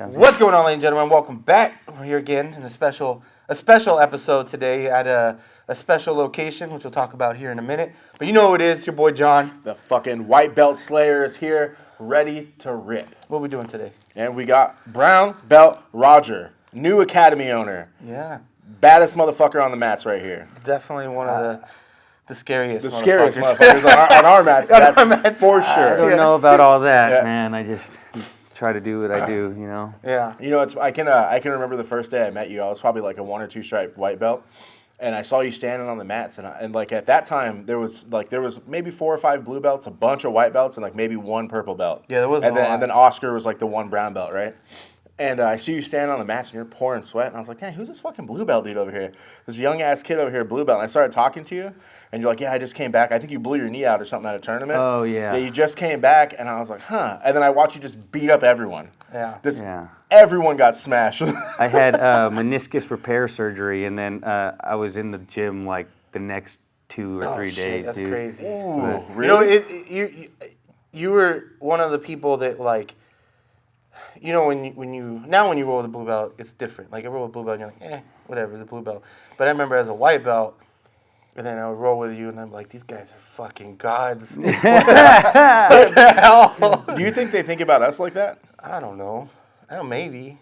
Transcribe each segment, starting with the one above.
What's going on, ladies and gentlemen? Welcome back. We're here again in a special episode today at a special location, which we'll talk about here in a minute. But you know who it is, your boy John. The fucking white belt slayer is here, ready to rip. What are we doing today? And we got brown belt Roger, new academy owner. Yeah. Baddest motherfucker on the mats right here. Definitely one of the scariest The scariest motherfuckers on our mats, that's for sure. I don't know about all that, man. I just try to do what I do, you know? Yeah. You know, I can remember the first day I met you. I was probably like a 1 or 2 stripe white belt. And I saw you standing on the mats, and like at that time there was maybe 4 or 5 blue belts, a bunch of white belts, and like maybe 1 purple belt. Yeah, there was. And then Oscar was like the 1 brown belt, right? And I see you standing on the mats and you're pouring sweat, and I was like, "Hey, who's this fucking blue belt dude over here? This young ass kid over here, blue belt." And I started talking to you, and you're like, "Yeah, I just came back. I think you blew your knee out or something at a tournament." Oh yeah. Yeah, you just came back, and I was like, "Huh." And then I watched you just beat up everyone. Yeah. Everyone got smashed. I had meniscus repair surgery, and then I was in the gym like the next 2 or 3 days, that's dude. crazy. Ooh, really? You were one of the people that like. You know, when you roll with a blue belt, it's different. Like, I roll with a blue belt, and you're like, whatever, it's a blue belt. But I remember as a white belt, and then I would roll with you, and I'm like, these guys are fucking gods. What the hell? Do you think they think about us like that? I don't know. Maybe.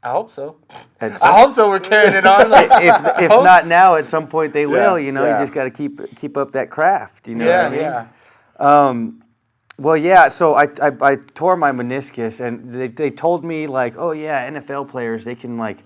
I hope so. I hope so. We're carrying it on. Like, if not now, at some point they will. You know, yeah. you just got to keep up that craft. You know yeah, what I mean? Well, yeah, so I tore my meniscus, and they told me, like, oh, yeah, NFL players, they can, like,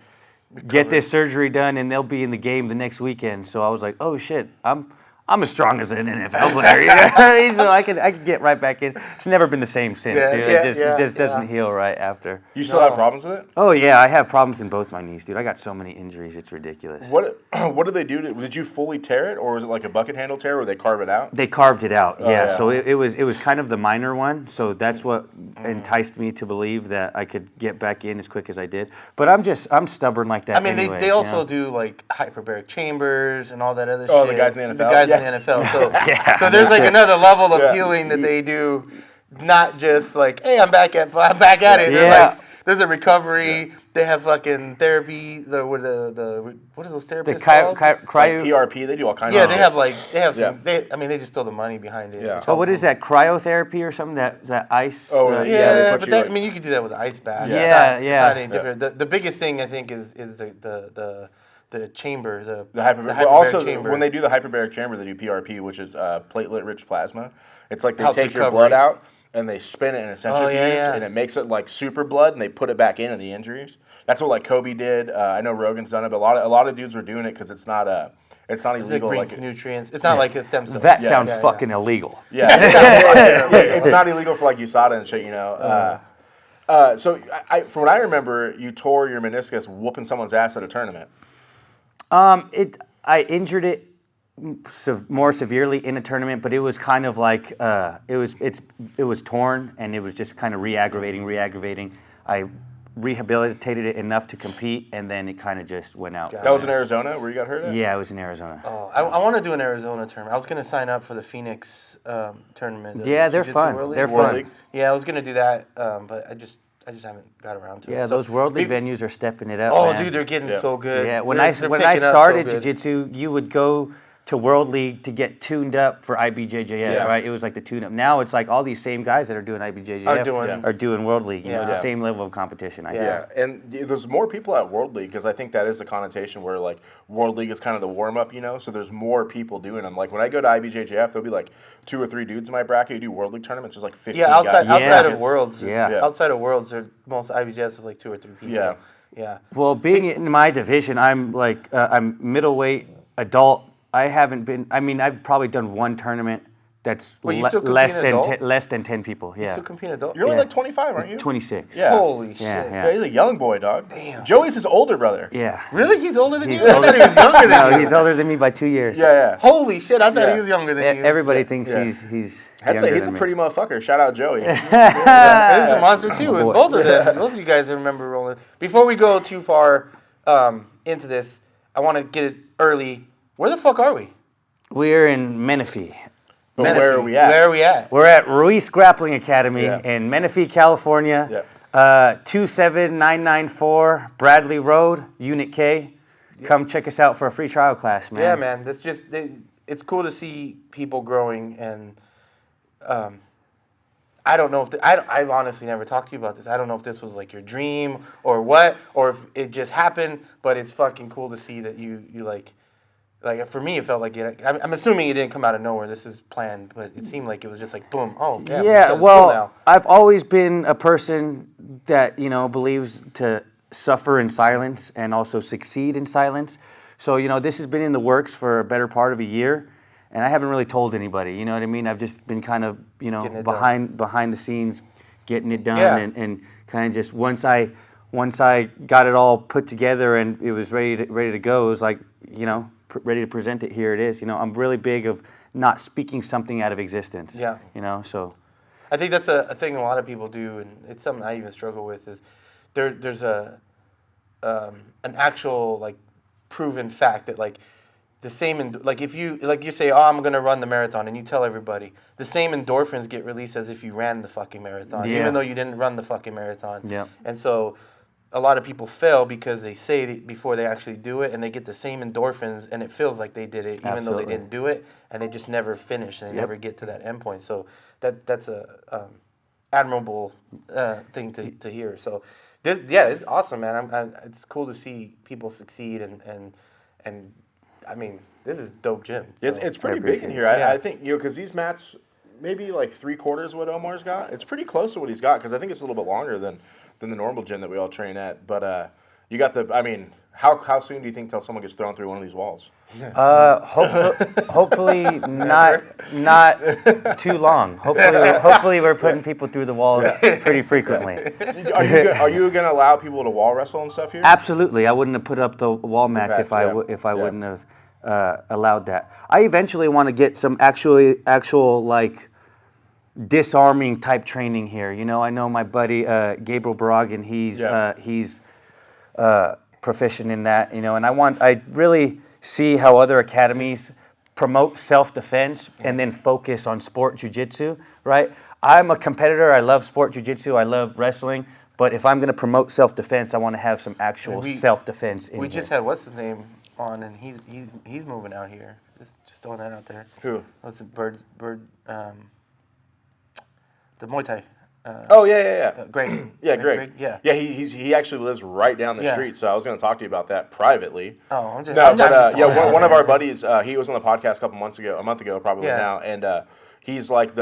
get this surgery done, and they'll be in the game the next weekend. So I was like, oh, shit, I'm as strong as an NFL player, you know what I mean? So I could get right back in. It's never been the same since. Dude. It just doesn't heal right after. You still have problems with it? Oh, yeah, I have problems in both my knees, dude. I got so many injuries, it's ridiculous. What did they do? Did you fully tear it, or was it like a bucket handle tear where they carve it out? They carved it out, yeah. Yeah. So it was kind of the minor one. So that's what enticed me to believe that I could get back in as quick as I did. But I'm stubborn like that. I mean, anyways, they also do like hyperbaric chambers and all that other shit. Oh, the guys in the NFL? The guys in the NFL. So, so there's like another level of healing that they do, not just like, hey, I'm back at it. Yeah. Like, there's a recovery. They have fucking therapy. What are those therapists called? Cryo. PRP. They do all kinds. Yeah, of they have some. They just throw the money behind it. Yeah. Oh, what is that? Cryotherapy or something? That ice? Oh, yeah, they put but you could do that with an ice bath. Yeah, It's not any different. The biggest thing I think is the chamber, the hyperbaric also, chamber. when they do the hyperbaric chamber, they do PRP, which is platelet-rich plasma. It's like they Helps take your recovery. blood out and they spin it in a centrifuge, yeah. and it makes it like super blood, and they put it back in the injuries. That's what like Kobe did. I know Rogan's done it, but a lot of dudes were doing it because it's not illegal. It brings nutrients. It's not like a stem cell. That sounds fucking illegal. Yeah, it's not illegal for like USADA and shit, you know. So from what I remember, you tore your meniscus whooping someone's ass at a tournament. I injured it more severely in a tournament, but it was kind of like it was torn, and it was just kind of re-aggravating. I rehabilitated it enough to compete, and then it kind of just went out. That was in Arizona where you got hurt at? Yeah, it was in Arizona. Oh, I want to do an Arizona tournament. I was going to sign up for the Phoenix tournament. Yeah, they're fun. They're fun. Yeah, I was going to do that, but I just haven't got around to it. Yeah, those World League venues are stepping it up. Oh, man. Dude, they're getting so good. Yeah, when I started jiu-jitsu, you would go to World League to get tuned up for IBJJF, right? It was like the tune-up. Now it's like all these same guys that are doing IBJJF are doing World League. You know, it's the same level of competition. And there's more people at World League because I think that is the connotation where like World League is kind of the warm-up, you know. So there's more people doing them. Like when I go to IBJJF, there'll be like 2 or 3 dudes in my bracket who do World League tournaments. There's like 15 guys. Outside of Worlds. Yeah. Outside of Worlds, most IBJJFs is like 2 or 3 people. Yeah. Well, being in my division, I'm like I'm middleweight adult. I haven't been. I mean, I've probably done 1 tournament that's less than 10 people. Yeah. You still compete adult? You're only like 25, aren't you? 26. Yeah. Holy shit. Yeah, he's a young boy, dog. Damn. Joey's his older brother. Yeah. Really? He's older than you? Older. I thought he was younger than you. No, he's older than me by 2 years. Yeah. Holy shit! I thought he was younger than you. Everybody thinks he's. He's a pretty motherfucker. Shout out Joey. He's a monster too. With both of them. Both of you guys remember rolling. Before we go too far into this, I want to get it early. Where the fuck are we? We're in Menifee. But where are we at? Where are we at? We're at Ruiz Grappling Academy in Menifee, California. Yeah. 27994 Bradley Road, Unit K. Come check us out for a free trial class, man. Yeah, man. That's just it's cool to see people growing, and I don't know if I honestly never talked to you about this. I don't know if this was like your dream or what, or if it just happened. But it's fucking cool to see that you like for me it felt like it. I'm assuming it didn't come out of nowhere. This is planned, but it seemed like it was just like boom. Oh damn, yeah. this is Well, cool now. I've always been a person that believes to suffer in silence and also succeed in silence. So this has been in the works for a better part of a year. And I haven't really told anybody, you know what I mean? I've just been kind of, behind the scenes, getting it done, and kind of just once I got it all put together and it was ready to go, it was like, ready to present it. Here it is. I'm really big of not speaking something out of existence. Yeah. So. I think that's a thing a lot of people do, and it's something I even struggle with. Is there's an actual like proven fact that like. The same, if you say, oh, I'm going to run the marathon, and you tell everybody, the same endorphins get released as if you ran the fucking marathon, even though you didn't run the fucking marathon. Yeah. And so a lot of people fail because they say it before they actually do it, and they get the same endorphins, and it feels like they did it, even though they didn't do it, and they just never finish, and they never get to that end point. So that's a admirable thing to hear. So it's awesome, man. It's cool to see people succeed and I mean, this is dope gym. So. It's pretty big in here. I think, because these mats, maybe like 3/4 what Omar's got. It's pretty close to what he's got, because I think it's a little bit longer than the normal gym that we all train at. But you got how soon do you think till someone gets thrown through one of these walls? Hopefully not too long. Hopefully we're putting people through the walls pretty frequently. Are you going to allow people to wall wrestle and stuff here? Absolutely. I wouldn't have put up the wall mats if I wouldn't have allowed that. I eventually want to get some actual like disarming type training here. I know my buddy Gabriel Barragan. He's proficient in that. And I really see how other academies promote self-defense and then focus on sport jiu-jitsu, right? I'm a competitor. I love sport jiu-jitsu. I love wrestling. But if I'm going to promote self-defense, I want to have some actual self-defense in We here. just had what's his name on, and he's moving out here. Just throwing that out there. Who? What's it? Bird. The Muay Thai. Greg. Greg. Greg. Yeah. Yeah, he actually lives right down the street, so I was going to talk to you about that privately. Oh, I'm just. No, I'm but just one of our buddies, he was on the podcast a month ago probably now, and he's like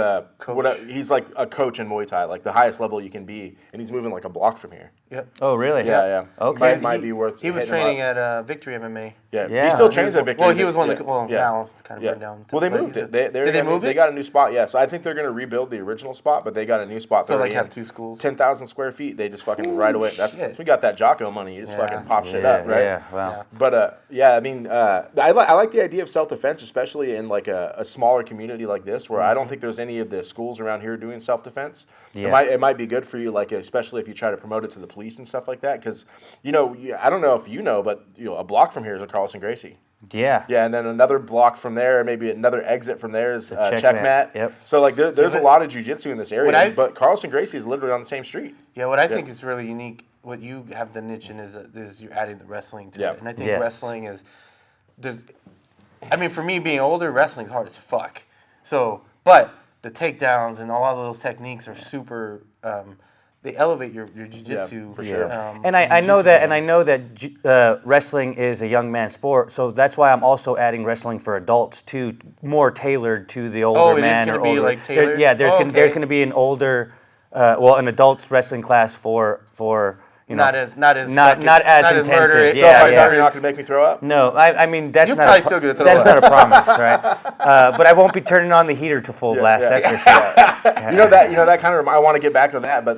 he's like a coach in Muay Thai, like the highest level you can be, and he's moving like a block from here. Yep. Oh, really? Yeah. Okay. Might be worth. He was training at Victory MMA. Yeah. He still trains at Victory. Well, he was one of the. Well, now kind of burned down. Well, they moved it. Did they move it? They got a new spot. Yeah. So I think they're going to rebuild the original spot, but they got a new spot. So have 2 schools. 10,000 square feet. They just fucking right away. We got that Jocko money. You just fucking pop shit up, right? Yeah. Wow. But I mean, I like the idea of self-defense, especially in like a smaller community like this, where I don't think there's any of the schools around here doing self-defense. Yeah. It might be good for you, like especially if you try to promote it to the police and stuff like that, because I don't know if you know, but a block from here is a Carlson Gracie. Yeah. Yeah, and then another block from there, maybe another exit from there is Checkmat. Yep. So like there's a lot of jiu-jitsu in this area, but Carlson Gracie is literally on the same street. Yeah, what I think is really unique, what you have the niche in is you're adding the wrestling to it. And I think wrestling for me being older, wrestling's hard as fuck. So, but the takedowns and all of those techniques are super, they elevate your jiu-jitsu. For sure. And I know that wrestling is a young man's sport, so that's why I'm also adding wrestling for adults too, more tailored to the older man or older. Oh, it is going to be like tailored? There's going to be an older, an adults wrestling class for not as intensive. murderous. So if I thought you're not going to make me throw up? No, I mean that's you're not probably still gonna throw that's up. not a promise, right? But I won't be turning on the heater to full blast. That's for sure. You know that kind of. I want to get back to that, but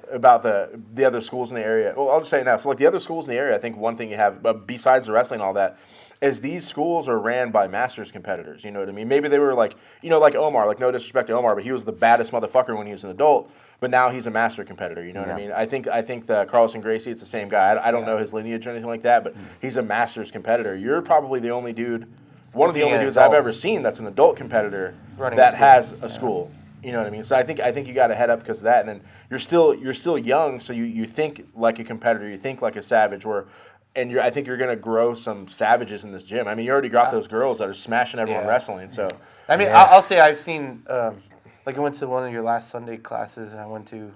about the other schools in the area. Well, I'll just say it now. So like the other schools in the area, I think one thing you have besides the wrestling and all that is these schools are ran by masters competitors. You know what I mean? Maybe they were like like Omar. Like no disrespect to Omar, but he was the baddest motherfucker when he was an adult. But now he's a master competitor. You know what I mean? I think the Carlson Gracie, it's the same guy. I don't know his lineage or anything like that, but he's a masters competitor. You're probably the only dude, one of the only dudes I've ever seen that's an adult competitor that has a school. You know what I mean? So I think you got to head up because of that, and then you're still young, so you think like a competitor, you think like a savage, I think you're gonna grow some savages in this gym. I mean, you already got those girls that are smashing everyone wrestling. So I mean, I'll say I've seen like I went to one of your last Sunday classes and I went to,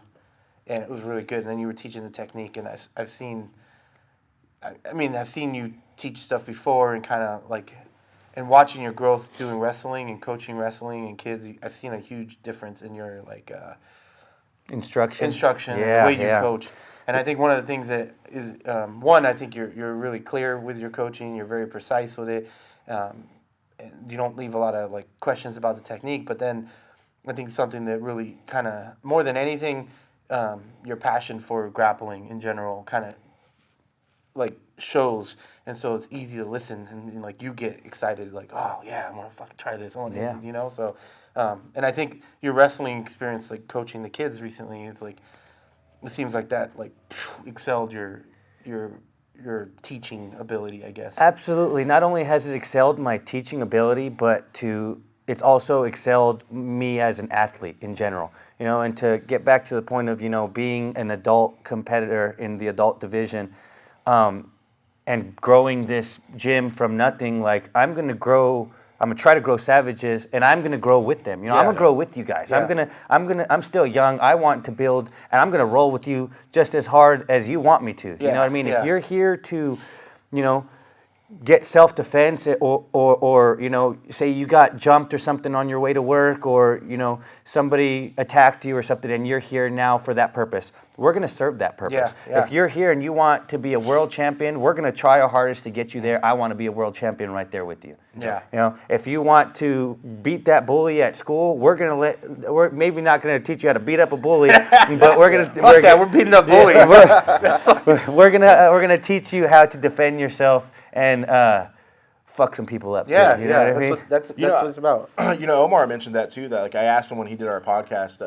and it was really good. And then you were teaching the technique, and I've seen you teach stuff before and kind of like. And watching your growth doing wrestling and coaching wrestling and kids, I've seen a huge difference in your like Instruction and the way you coach. And I think one of the things that is one, I think you're really clear with your coaching. You're very precise with it. And you don't leave a lot of like questions about the technique. But then I think something that really kind of more than anything, your passion for grappling in general kind of like shows, and so it's easy to listen, and like you get excited, like, oh yeah, I'm gonna fucking try this. You know. So, and I think your wrestling experience, like coaching the kids recently, it's like it seems like that like excelled your teaching ability, I guess. Absolutely. Not only has it excelled my teaching ability, but it's also excelled me as an athlete in general. You know, and to get back to the point of being an adult competitor in the adult division. And growing this gym from nothing, like I'm gonna try to grow savages, and I'm gonna grow with them. I'm gonna grow with you guys. Yeah. I'm still young. I want to build, and I'm gonna roll with you just as hard as you want me to. You know what I mean? Yeah. If you're here to, get self-defense or say you got jumped or something on your way to work, or somebody attacked you or something, and you're here now for that purpose, we're going to serve that purpose. Yeah. If you're here and you want to be a world champion, we're going to try our hardest to get you there. I want to be a world champion right there with you. If you want to beat that bully at school, we're maybe not going to teach you how to beat up a bully, but we're beating up bullies. We're gonna teach you how to defend yourself and fuck some people up. Yeah, too, you know what I mean? That's what it's about. Omar mentioned that too. That like I asked him when he did our podcast.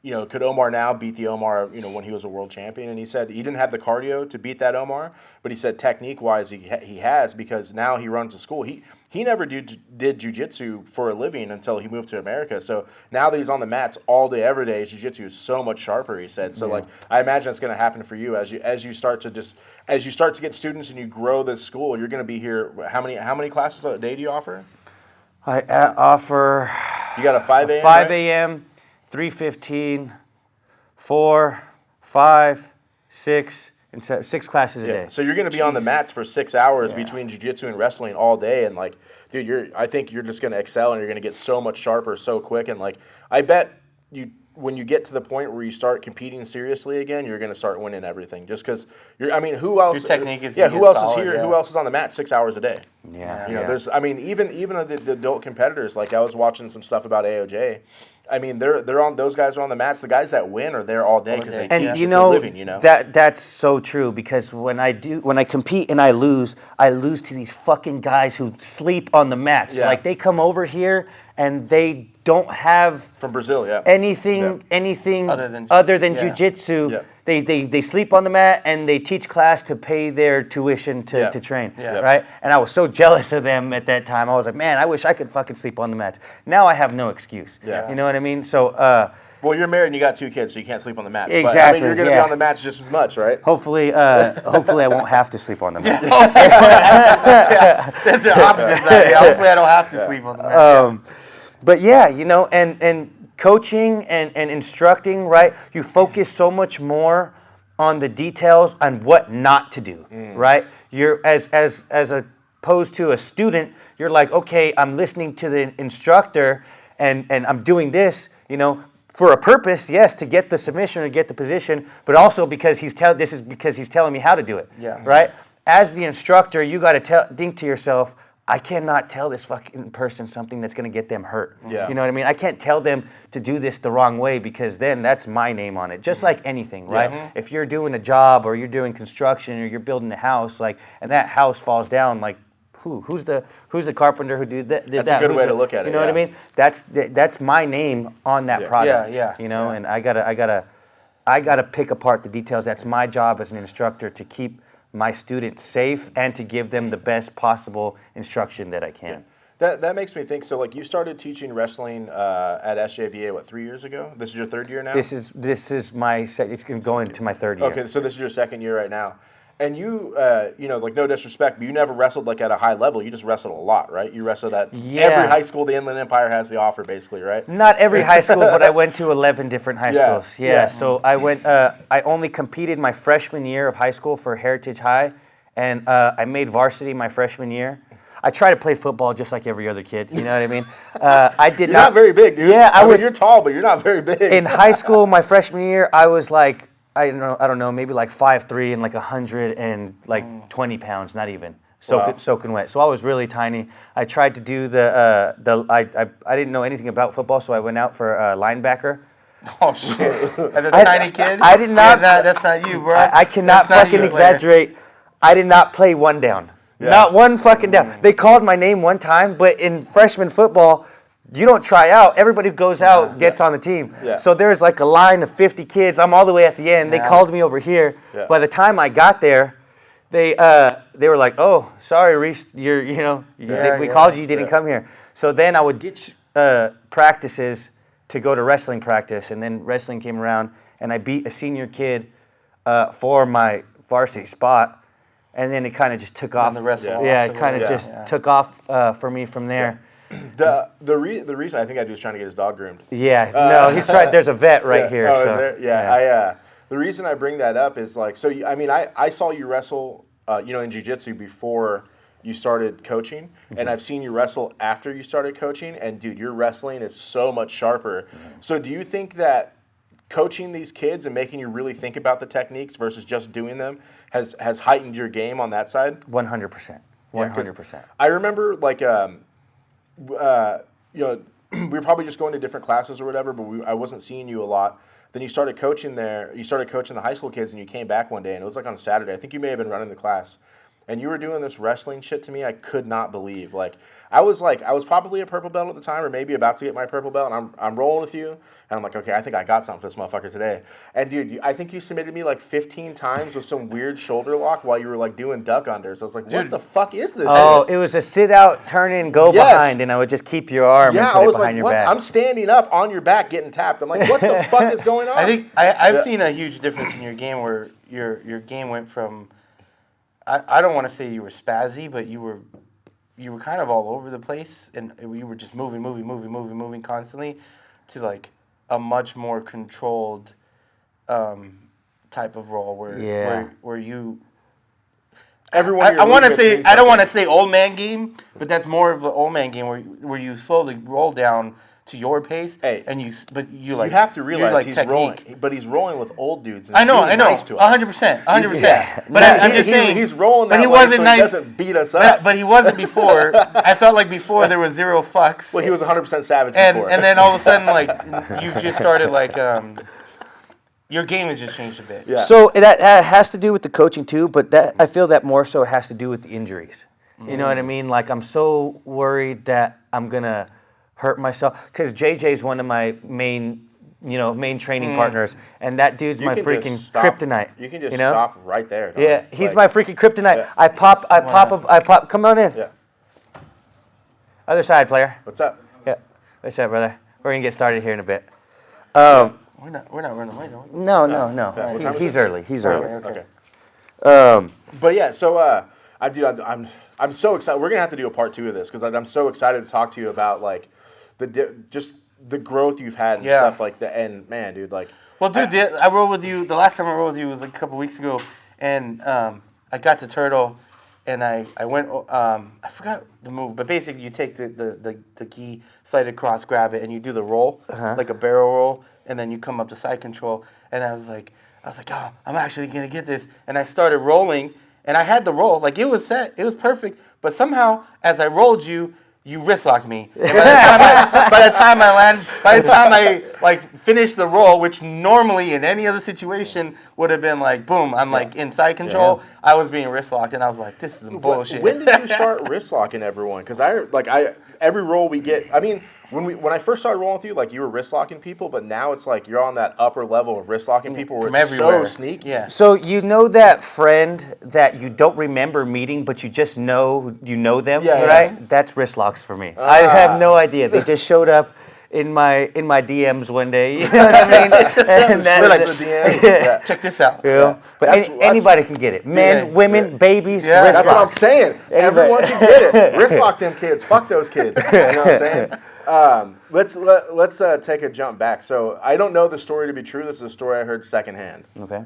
Could Omar now beat the Omar, when he was a world champion? And he said he didn't have the cardio to beat that Omar, but he said technique-wise he has, because now he runs a school. He never did jiu-jitsu for a living until he moved to America. So now that he's on the mats all day, every day, jiu-jitsu is so much sharper, he said. So like I imagine it's going to happen for you as you start to get students and you grow this school. You're going to be here. How many classes a day do you offer? I offer. You got a 5 a.m. 5 a.m. 3:15, 4, 5, 6, and 6 classes a day. So you're going to be on the mats for 6 hours between jiu-jitsu and wrestling all day, and like, dude, I think you're just going to excel, and you're going to get so much sharper so quick, and like, I bet when you get to the point where you start competing seriously again, you're going to start winning everything. Just because who else? Your technique is who else solid, is here? Who else is on the mat 6 hours a day? There's. I mean, even the adult competitors. Like I was watching some stuff about AOJ. I mean, they're on. Those guys are on the mats. The guys that win are there all day because they teach it for a living. That's so true, because when I compete and I lose to these fucking guys who sleep on the mats. Yeah. Like they come over here and they don't have from Brazil, anything other than jiu-jitsu. Yeah. They sleep on the mat and they teach class to pay their tuition to train, right? And I was so jealous of them at that time. I was like, man, I wish I could fucking sleep on the mats. Now I have no excuse. Yeah. You know what I mean? So, well, you're married and you got 2 kids, so you can't sleep on the mats. Exactly. But, I mean, you're going to be on the mats just as much, right? Hopefully I won't have to sleep on the mats. That's the opposite side. Hopefully I don't have to sleep on the mats. But and coaching and instructing, right? You focus so much more on the details on what not to do, right? You're as opposed to a student, you're like, okay, I'm listening to the instructor and I'm doing this, for a purpose, yes, to get the submission or get the position, but also because he's telling me how to do it, right? As the instructor, you got to think to yourself, I cannot tell this fucking person something that's going to get them hurt. Yeah. You know what I mean? I can't tell them to do this the wrong way, because then that's my name on it. Just like anything, right? Yeah. If you're doing a job or you're doing construction or you're building a house, and that house falls down, who's the carpenter who did that? That's a good way to look at it. You know what I mean? That's my name on that product. And I gotta pick apart the details. That's my job as an instructor, to keep my students safe and to give them the best possible instruction that I can. That makes me think. So, like, you started teaching wrestling at SJVA, what, 3 years ago? This is your third year now? This is my it's going to go into my third year. Okay, so this is your second year right now. And you, like, no disrespect, but you never wrestled, like, at a high level. You just wrestled a lot, right? You wrestled at every high school the Inland Empire has to offer, basically, right? Not every high school, but I went to 11 different high schools. Yeah. So I went. I only competed my freshman year of high school for Heritage High, and I made varsity my freshman year. I try to play football just like every other kid. You know what I mean? I did You're not very big, dude. Yeah, I was. You're tall, but you're not very big. In high school, my freshman year, I was like, I don't know, maybe like 5'3" and like 120 pounds, not even soaking wet. So I was really tiny. I tried to do I didn't know anything about football, so I went out for linebacker. Oh shit! As a tiny kid, I did not. That's not you, bro. I cannot fucking exaggerate. I did not play one down. Yeah. Not one fucking down. They called my name one time, but in freshman football, you don't try out. Everybody who goes out gets on the team. Yeah. So there's like a line of 50 kids. I'm all the way at the end. They called me over here. Yeah. By the time I got there, they were like, "Oh, sorry, Reese, we called you. You didn't come here." So then I would ditch practices to go to wrestling practice, and then wrestling came around, and I beat a senior kid for my varsity spot. And then it kind of just took off. It kind of just took off for me from there. Yeah. The reason I think I do is trying to get his dog groomed. Yeah, no, he's trying. There's a vet right here. Oh, so. Is there? Yeah. The reason I bring that up is like, so I mean, I saw you wrestle, in jiu-jitsu before you started coaching, and I've seen you wrestle after you started coaching, and dude, your wrestling is so much sharper. So do you think that coaching these kids and making you really think about the techniques versus just doing them has heightened your game on that side? 100%. 100%. I remember, like, we were probably just going to different classes or whatever, but I wasn't seeing you a lot. Then you started coaching there. You started coaching the high school kids, and you came back one day, and it was like on a Saturday. I think you may have been running the class. And you were doing this wrestling shit to me I could not believe. I was probably a purple belt at the time, or maybe about to get my purple belt, and I'm rolling with you, and I'm like, okay, I think I got something for this motherfucker today. And dude, I think you submitted me like 15 times with some weird shoulder lock while you were like doing duck unders. I was like, what the fuck is this? Oh, it was a sit out, turn in, go behind, and I would just keep your arm and put it behind your back. I'm standing up on your back getting tapped. I'm like, what the fuck is going on? I think I've seen a huge difference in your game where your game went from, I don't want to say you were spazzy, but you were kind of all over the place, and you were just moving constantly, to like a much more controlled type of role where you. Everyone. I want to say I don't want to say old man game, but that's more of an old man game where you slowly roll down to your pace, and you have to realize like he's technique. rolling, but he's rolling with old dudes. And I know, nice to us. 100%. But I'm just saying he's rolling that but he way wasn't so nice. He doesn't beat us up. But he wasn't before. I felt like before there was zero fucks. Well, he was 100% savage before. And then all of a sudden, like, you just started like your game has just changed a bit. Yeah. So that has to do with the coaching too, but I feel that more so has to do with the injuries. You know what I mean? Like, I'm so worried that I'm gonna hurt myself, because JJ's one of my main training partners, and that dude's my freaking kryptonite. You can just stop right there. Yeah, he's my freaking kryptonite. Yeah. I pop. Come on in. Yeah. Other side, player. What's up? Yeah. What's up, brother? We're gonna get started here in a bit. We're not running late, are we? No. Yeah, He's early. He's early. Okay. But yeah, so I'm so excited. We're gonna have to do a part 2 of this, because I'm so excited to talk to you about like just the growth you've had and stuff like that. And man, dude, like. Well, dude, I rode with you. The last time I rode with you was like a couple weeks ago, and I got to Turtle, and I went. I forgot the move, but basically you take the gi, slide across, grab it, and you do the roll, like a barrel roll, and then you come up to side control. And I was like, oh, I'm actually gonna get this, and I started rolling, and I had the roll, like it was set, it was perfect, but somehow as I rolled you wrist locked me. And by the time I like finished the roll, which normally in any other situation would have been like boom, I'm like in side control. Yeah. I was being wrist locked, and I was like, this is bullshit. When did you start wrist locking everyone? Because every roll we get, I mean, when I first started rolling with you, like you were wrist locking people, but now it's like you're on that upper level of wrist locking people where From it's everywhere. so sneaky. Yeah. So you know that friend that you don't remember meeting, but you just know you know them, Yeah, right? yeah. That's Wristlocks for me. I have no idea. They just showed up in my DMs one day. You know what I mean? And Slid like the DMs. Yeah. Check this out. you know? But That's- anybody can get it. Men, Yeah. women, babies, Yeah. wrist That's what I'm locks. saying. Everyone can get it. Wrist lock them kids. Fuck those kids. You know what I'm saying? Let's take a jump back. So I don't know the story to be true. This is a story I heard secondhand. Okay.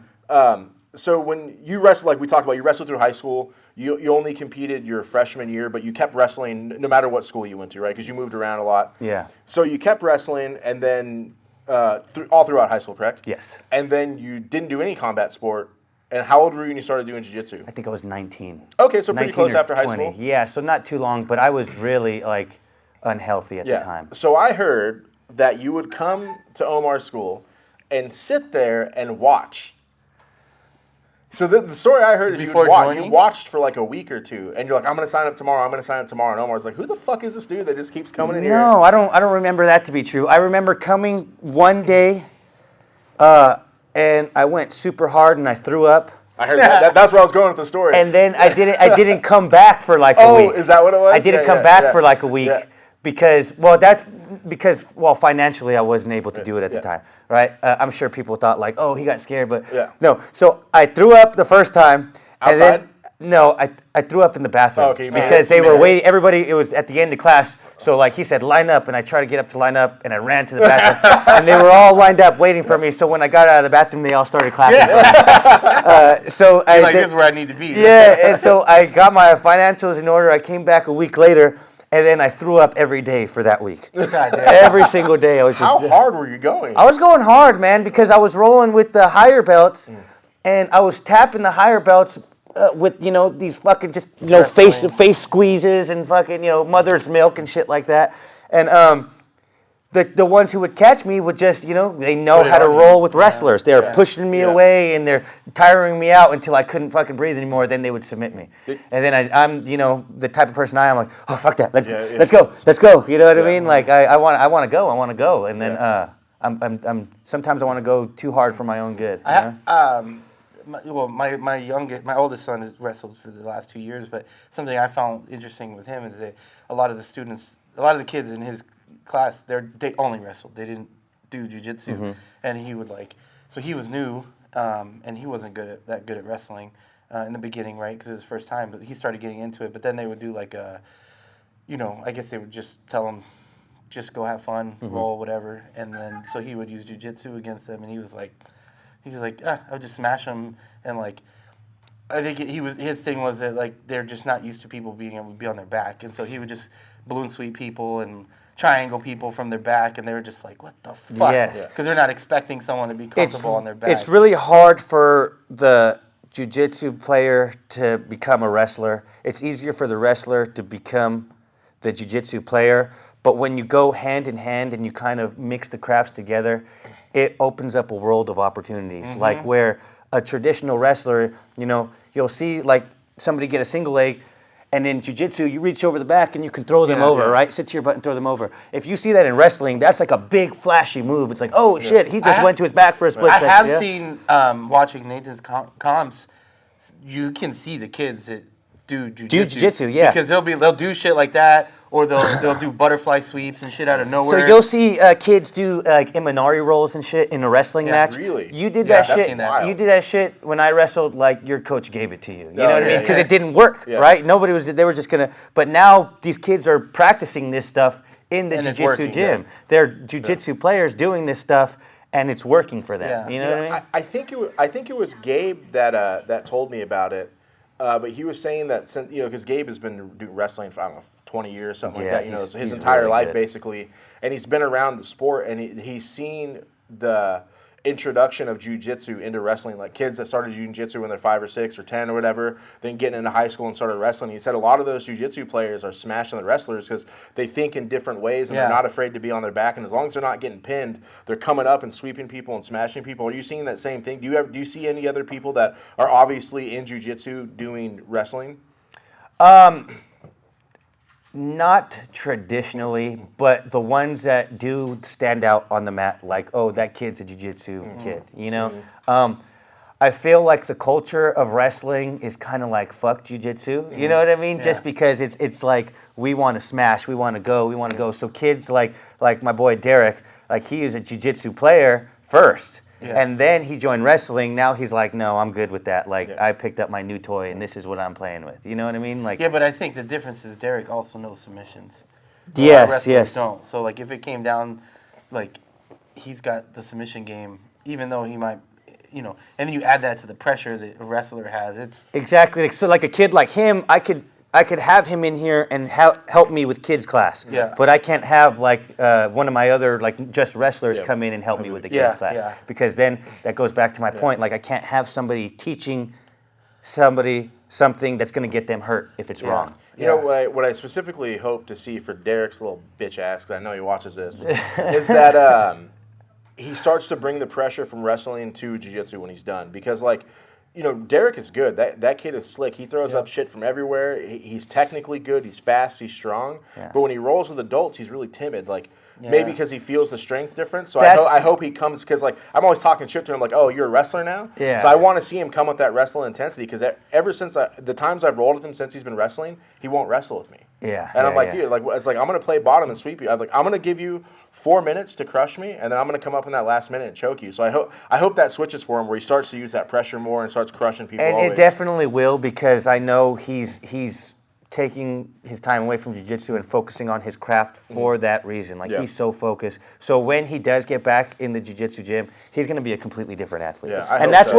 So when you wrestled, like we talked about, you wrestled through high school. You only competed your freshman year, but you kept wrestling no matter what school you went to, right? Because you moved around a lot. Yeah. So you kept wrestling, and then all throughout high school, correct? Yes. And then you didn't do any combat sport. And how old were you when you started doing jiu-jitsu? I think I was 19. Okay, so pretty 19 close or after high 20. school. Yeah, so not too long, but I was really like unhealthy at the time. So I heard that you would come to Omar's school and sit there and watch. So the story I heard is Before you joining? watched for like a week or two, and you're like, I'm going to sign up tomorrow, And Omar's like, who the fuck is this dude that just keeps coming in here? No, I don't remember that to be true. I remember coming one day, and I went super hard and I threw up. I heard that's where I was going with the story. And then I didn't come back for like a week. Oh, is that what it was? I didn't come back for like a week because financially I wasn't able to do it at the time, right? I'm sure people thought like, oh, he got scared, but no. So I threw up the first time. And Outside? then, no, I threw up in the bathroom okay, you made because it. they were waiting. Everybody, it was at the end of class. So like he said, line up, and I tried to get up to line up, and I ran to the bathroom, and they were all lined up waiting for me. So when I got out of the bathroom, they all started clapping for me. So You're like, this is where I need to be. yeah, and so I got my financials in order. I came back a week later, and then I threw up every day for that week. Every single day, I was just. How hard were you going? I was going hard, man, because I was rolling with the higher belts, and I was tapping the higher belts with these fucking just face squeezes and fucking mother's milk and shit like that, and the ones who would catch me would just they know how to roll with wrestlers. They're pushing me away and they're tiring me out until I couldn't fucking breathe anymore. Then they would submit me, and then I'm the type of person I am, like, oh fuck that, let's go. You know what I mean? Like I want to go, and then I'm sometimes I want to go too hard for my own good. My oldest son has wrestled for the last 2 years, but something I found interesting with him is that a lot of the kids in his class, they only wrestled. They didn't do jiu-jitsu, and he would so he was new, and he wasn't that good at wrestling in the beginning, right? Because it was his first time, but he started getting into it. But then they would do I guess they would just tell him, just go have fun, roll, whatever, and then so he would use jiu-jitsu against them, and he was like. He's like, I would just smash them, and I think his thing was that they're just not used to people being able to be on their back, and so he would just balloon sweep people and triangle people from their back, and they were just like, what the fuck? Yes. Because they're not expecting someone to be comfortable on their back. It's really hard for the jiu-jitsu player to become a wrestler. It's easier for the wrestler to become the jiu-jitsu player, but when you go hand in hand and you kind of mix the crafts together, it opens up a world of opportunities. Like where a traditional wrestler, you'll see somebody get a single leg, and in jiu-jitsu, you reach over the back and you can throw them over, right? Sit to your butt and throw them over. If you see that in wrestling, that's like a big flashy move. It's like, oh shit, he just went to his back for a split second. I have seen, watching Nathan's comps, you can see the kids that do jiu-jitsu. Yeah. Because they'll do shit like that, or they'll do butterfly sweeps and shit out of nowhere. So you'll see kids do Imanari rolls and shit in a wrestling match. Really? You did that I've shit. seen that. You did that shit when I wrestled. Like your coach gave it to you. You know what I mean? Because yeah. it didn't work, right? Nobody was. They were just gonna. But now these kids are practicing this stuff in the jiu-jitsu gym. They're jiu-jitsu players doing this stuff, and it's working for them. Yeah. You know what I mean? I think it was Gabe that told me about it. But he was saying that since because Gabe has been doing wrestling for 20 years, something like that. His entire really life good. Basically, and he's been around the sport, and he's seen the introduction of jiu-jitsu into wrestling, like kids that started jiu-jitsu when they're 5 or 6 or 10 or whatever, then getting into high school and started wrestling. He said a lot of those jiu-jitsu players are smashing the wrestlers because they think in different ways and they're not afraid to be on their back. And as long as they're not getting pinned, they're coming up and sweeping people and smashing people. Are you seeing that same thing? Do you see any other people that are obviously in jiu-jitsu doing wrestling? Not traditionally, but the ones that do stand out on the mat, like, oh, that kid's a jiu-jitsu kid, you know? I feel like the culture of wrestling is kind of like, fuck jiu-jitsu, you know what I mean? Yeah. Just because it's like, we want to smash, we want to go. So kids like my boy Derek, like, he is a jiu-jitsu player first. Yeah. And then he joined wrestling. Now he's like, no, I'm good with that. Like, I picked up my new toy, and this is what I'm playing with. You know what I mean? Like, yeah, but I think the difference is Derek also knows submissions. Yes. Don't. So, like, if it came down, like, he's got the submission game, even though he might, you know, and then you add that to the pressure that a wrestler has. It's exactly. So, like, a kid like him, I could have him in here and help me with kids class. Yeah. But I can't have, like, one of my other, like, just wrestlers come in and help me with the kids class. Yeah. Because then that goes back to my point. Like, I can't have somebody teaching somebody something that's going to get them hurt if it's wrong. You know, what I specifically hope to see for Derek's little bitch ass, because I know he watches this, is that he starts to bring the pressure from wrestling to jiu-jitsu when he's done. Because, like, you know, Derek is good. That kid is slick. He throws up shit from everywhere. He's technically good. He's fast. He's strong. Yeah. But when he rolls with adults, he's really timid. Like, maybe because he feels the strength difference. So I hope he comes, because, like, I'm always talking shit to him, like, oh, you're a wrestler now? Yeah. So I want to see him come with that wrestling intensity, because ever since the times I've rolled with him since he's been wrestling, he won't wrestle with me. Yeah. And I'm like, dude, like, it's like, I'm going to play bottom and sweep you. I'm going to give you 4 minutes to crush me, and then I'm going to come up in that last minute and choke you. So I hope that switches for him, where he starts to use that pressure more and starts crushing people. And it definitely will, because I know he's taking his time away from jiu-jitsu and focusing on his craft for that reason. Like, he's so focused. So when he does get back in the jiu-jitsu gym, he's going to be a completely different athlete. Yeah, and that's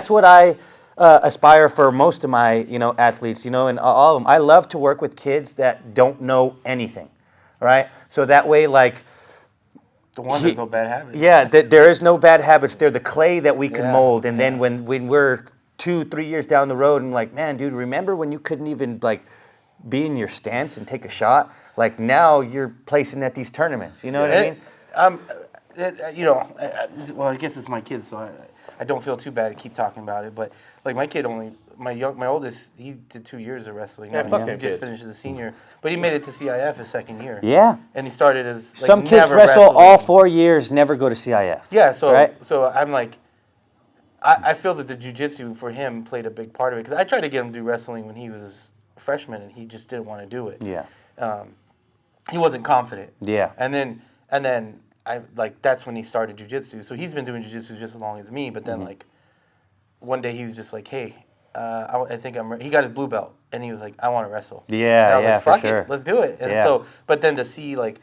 what I aspire for most of my, you know, athletes, you know, and all of them. I love to work with kids that don't know anything, right? So that way, like, there's no bad habits. Yeah, there is no bad habits. They're the clay that we can mold. And then when we're 2-3 years down the road and like, man, dude, remember when you couldn't even, like, be in your stance and take a shot? Like, now you're placing at these tournaments. You know what I mean? You know, well, I guess it's my kids, so I don't feel too bad to keep talking about it. But, like, my kid my oldest, he did 2 years of wrestling. Yeah, fuck He just finished as a senior. But he made it to CIF his second year. Yeah. And he started as, like, some kids wrestle all 4 years, never go to CIF. Yeah, so right? So I'm like, I feel that the jiu-jitsu for him played a big part of it. Because I tried to get him to do wrestling when he was a freshman, and he just didn't want to do it. Yeah. He wasn't confident. Yeah. And then I, like, that's when he started jiu-jitsu. So he's been doing jiu-jitsu just as long as me. But then, like, one day he was just like, hey, I think I'm ready. He got his blue belt, and he was like, I want to wrestle. Yeah, like, for fuck sure. it, let's do it. And so, but then to see, like,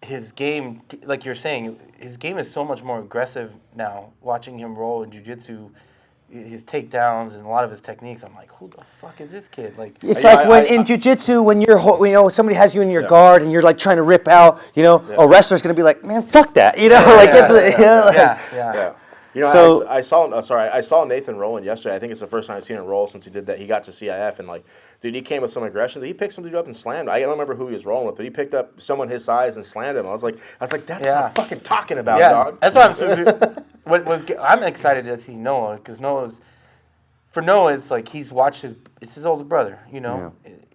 his game, like you're saying, his game is so much more aggressive now. Watching him roll in jiu-jitsu, his takedowns and a lot of his techniques, I'm like, who the fuck is this kid? Like, it's like when in jiu-jitsu, when you're, you know, somebody has you in your guard and you're like trying to rip out, you know, a wrestler's gonna be like, man, fuck that, you know, yeah. You know, so, I saw Nathan rolling yesterday. I think it's the first time I've seen him roll since he did that. He got to CIF, and, like, dude, he came with some aggression. He picked some dude up and slammed him. I don't remember who he was rolling with, but he picked up someone his size and slammed him. I was like, that's what I'm fucking talking about, dog. That's what I'm excited to see Noah, because for Noah, it's like he's watched it's his older brother, you know,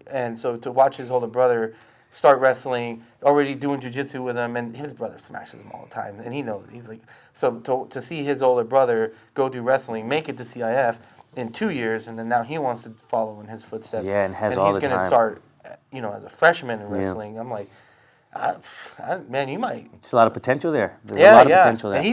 and so to watch his older brother start wrestling, already doing jiu-jitsu with him, and his brother smashes him all the time, and he knows. He's like, so to see his older brother go do wrestling, make it to CIF in 2 years, and then now he wants to follow in his footsteps. Yeah, and has all the time. And he's going to start, you know, as a freshman in wrestling. I'm like, man, you might. It's a lot of potential there. There's a lot of potential there.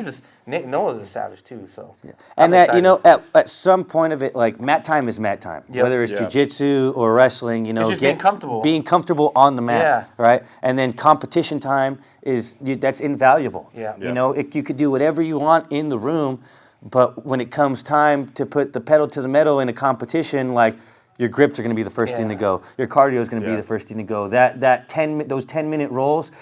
And Noah's a savage too, so. Yeah. And that, you know, at some point of it, like, mat time is mat time. Yep. Whether it's jiu-jitsu or wrestling, you know. It's just being comfortable. Being comfortable on the mat, right? And then competition time that's invaluable. Yeah. You know, you could do whatever you want in the room, but when it comes time to put the pedal to the metal in a competition, like, your grips are going to be the first thing to go. Your cardio is going to be the first thing to go. Those 10-minute rolls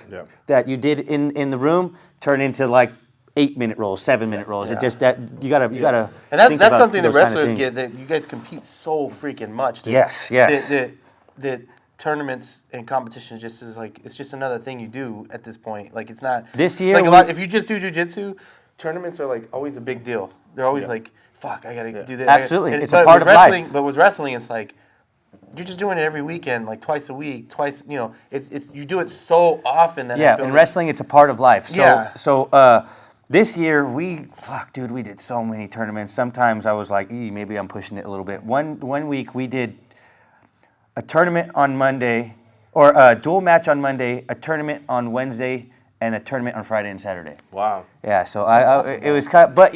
that you did in the room turn into, like, 8-minute rolls, 7-minute rolls. It just that you gotta. And that's something that wrestlers get. That you guys compete so freaking much. Yes. The tournaments and competitions just is like, it's just another thing you do at this point. Like, it's not this year. Like if you just do jiu-jitsu, tournaments are like always a big deal. They're always like, fuck, I gotta do that. Absolutely, it's a part of life. But with wrestling, it's like, you're just doing it every weekend, like twice a week, it's you do it so often that I feel in like- wrestling, it's a part of life. So, Yeah. this year we did so many tournaments. Sometimes I was like, maybe I'm pushing it a little bit. One week we did a tournament on Monday, or a dual match on Monday, a tournament on Wednesday, and a tournament on Friday and Saturday. Wow. Yeah, so it was kind of, but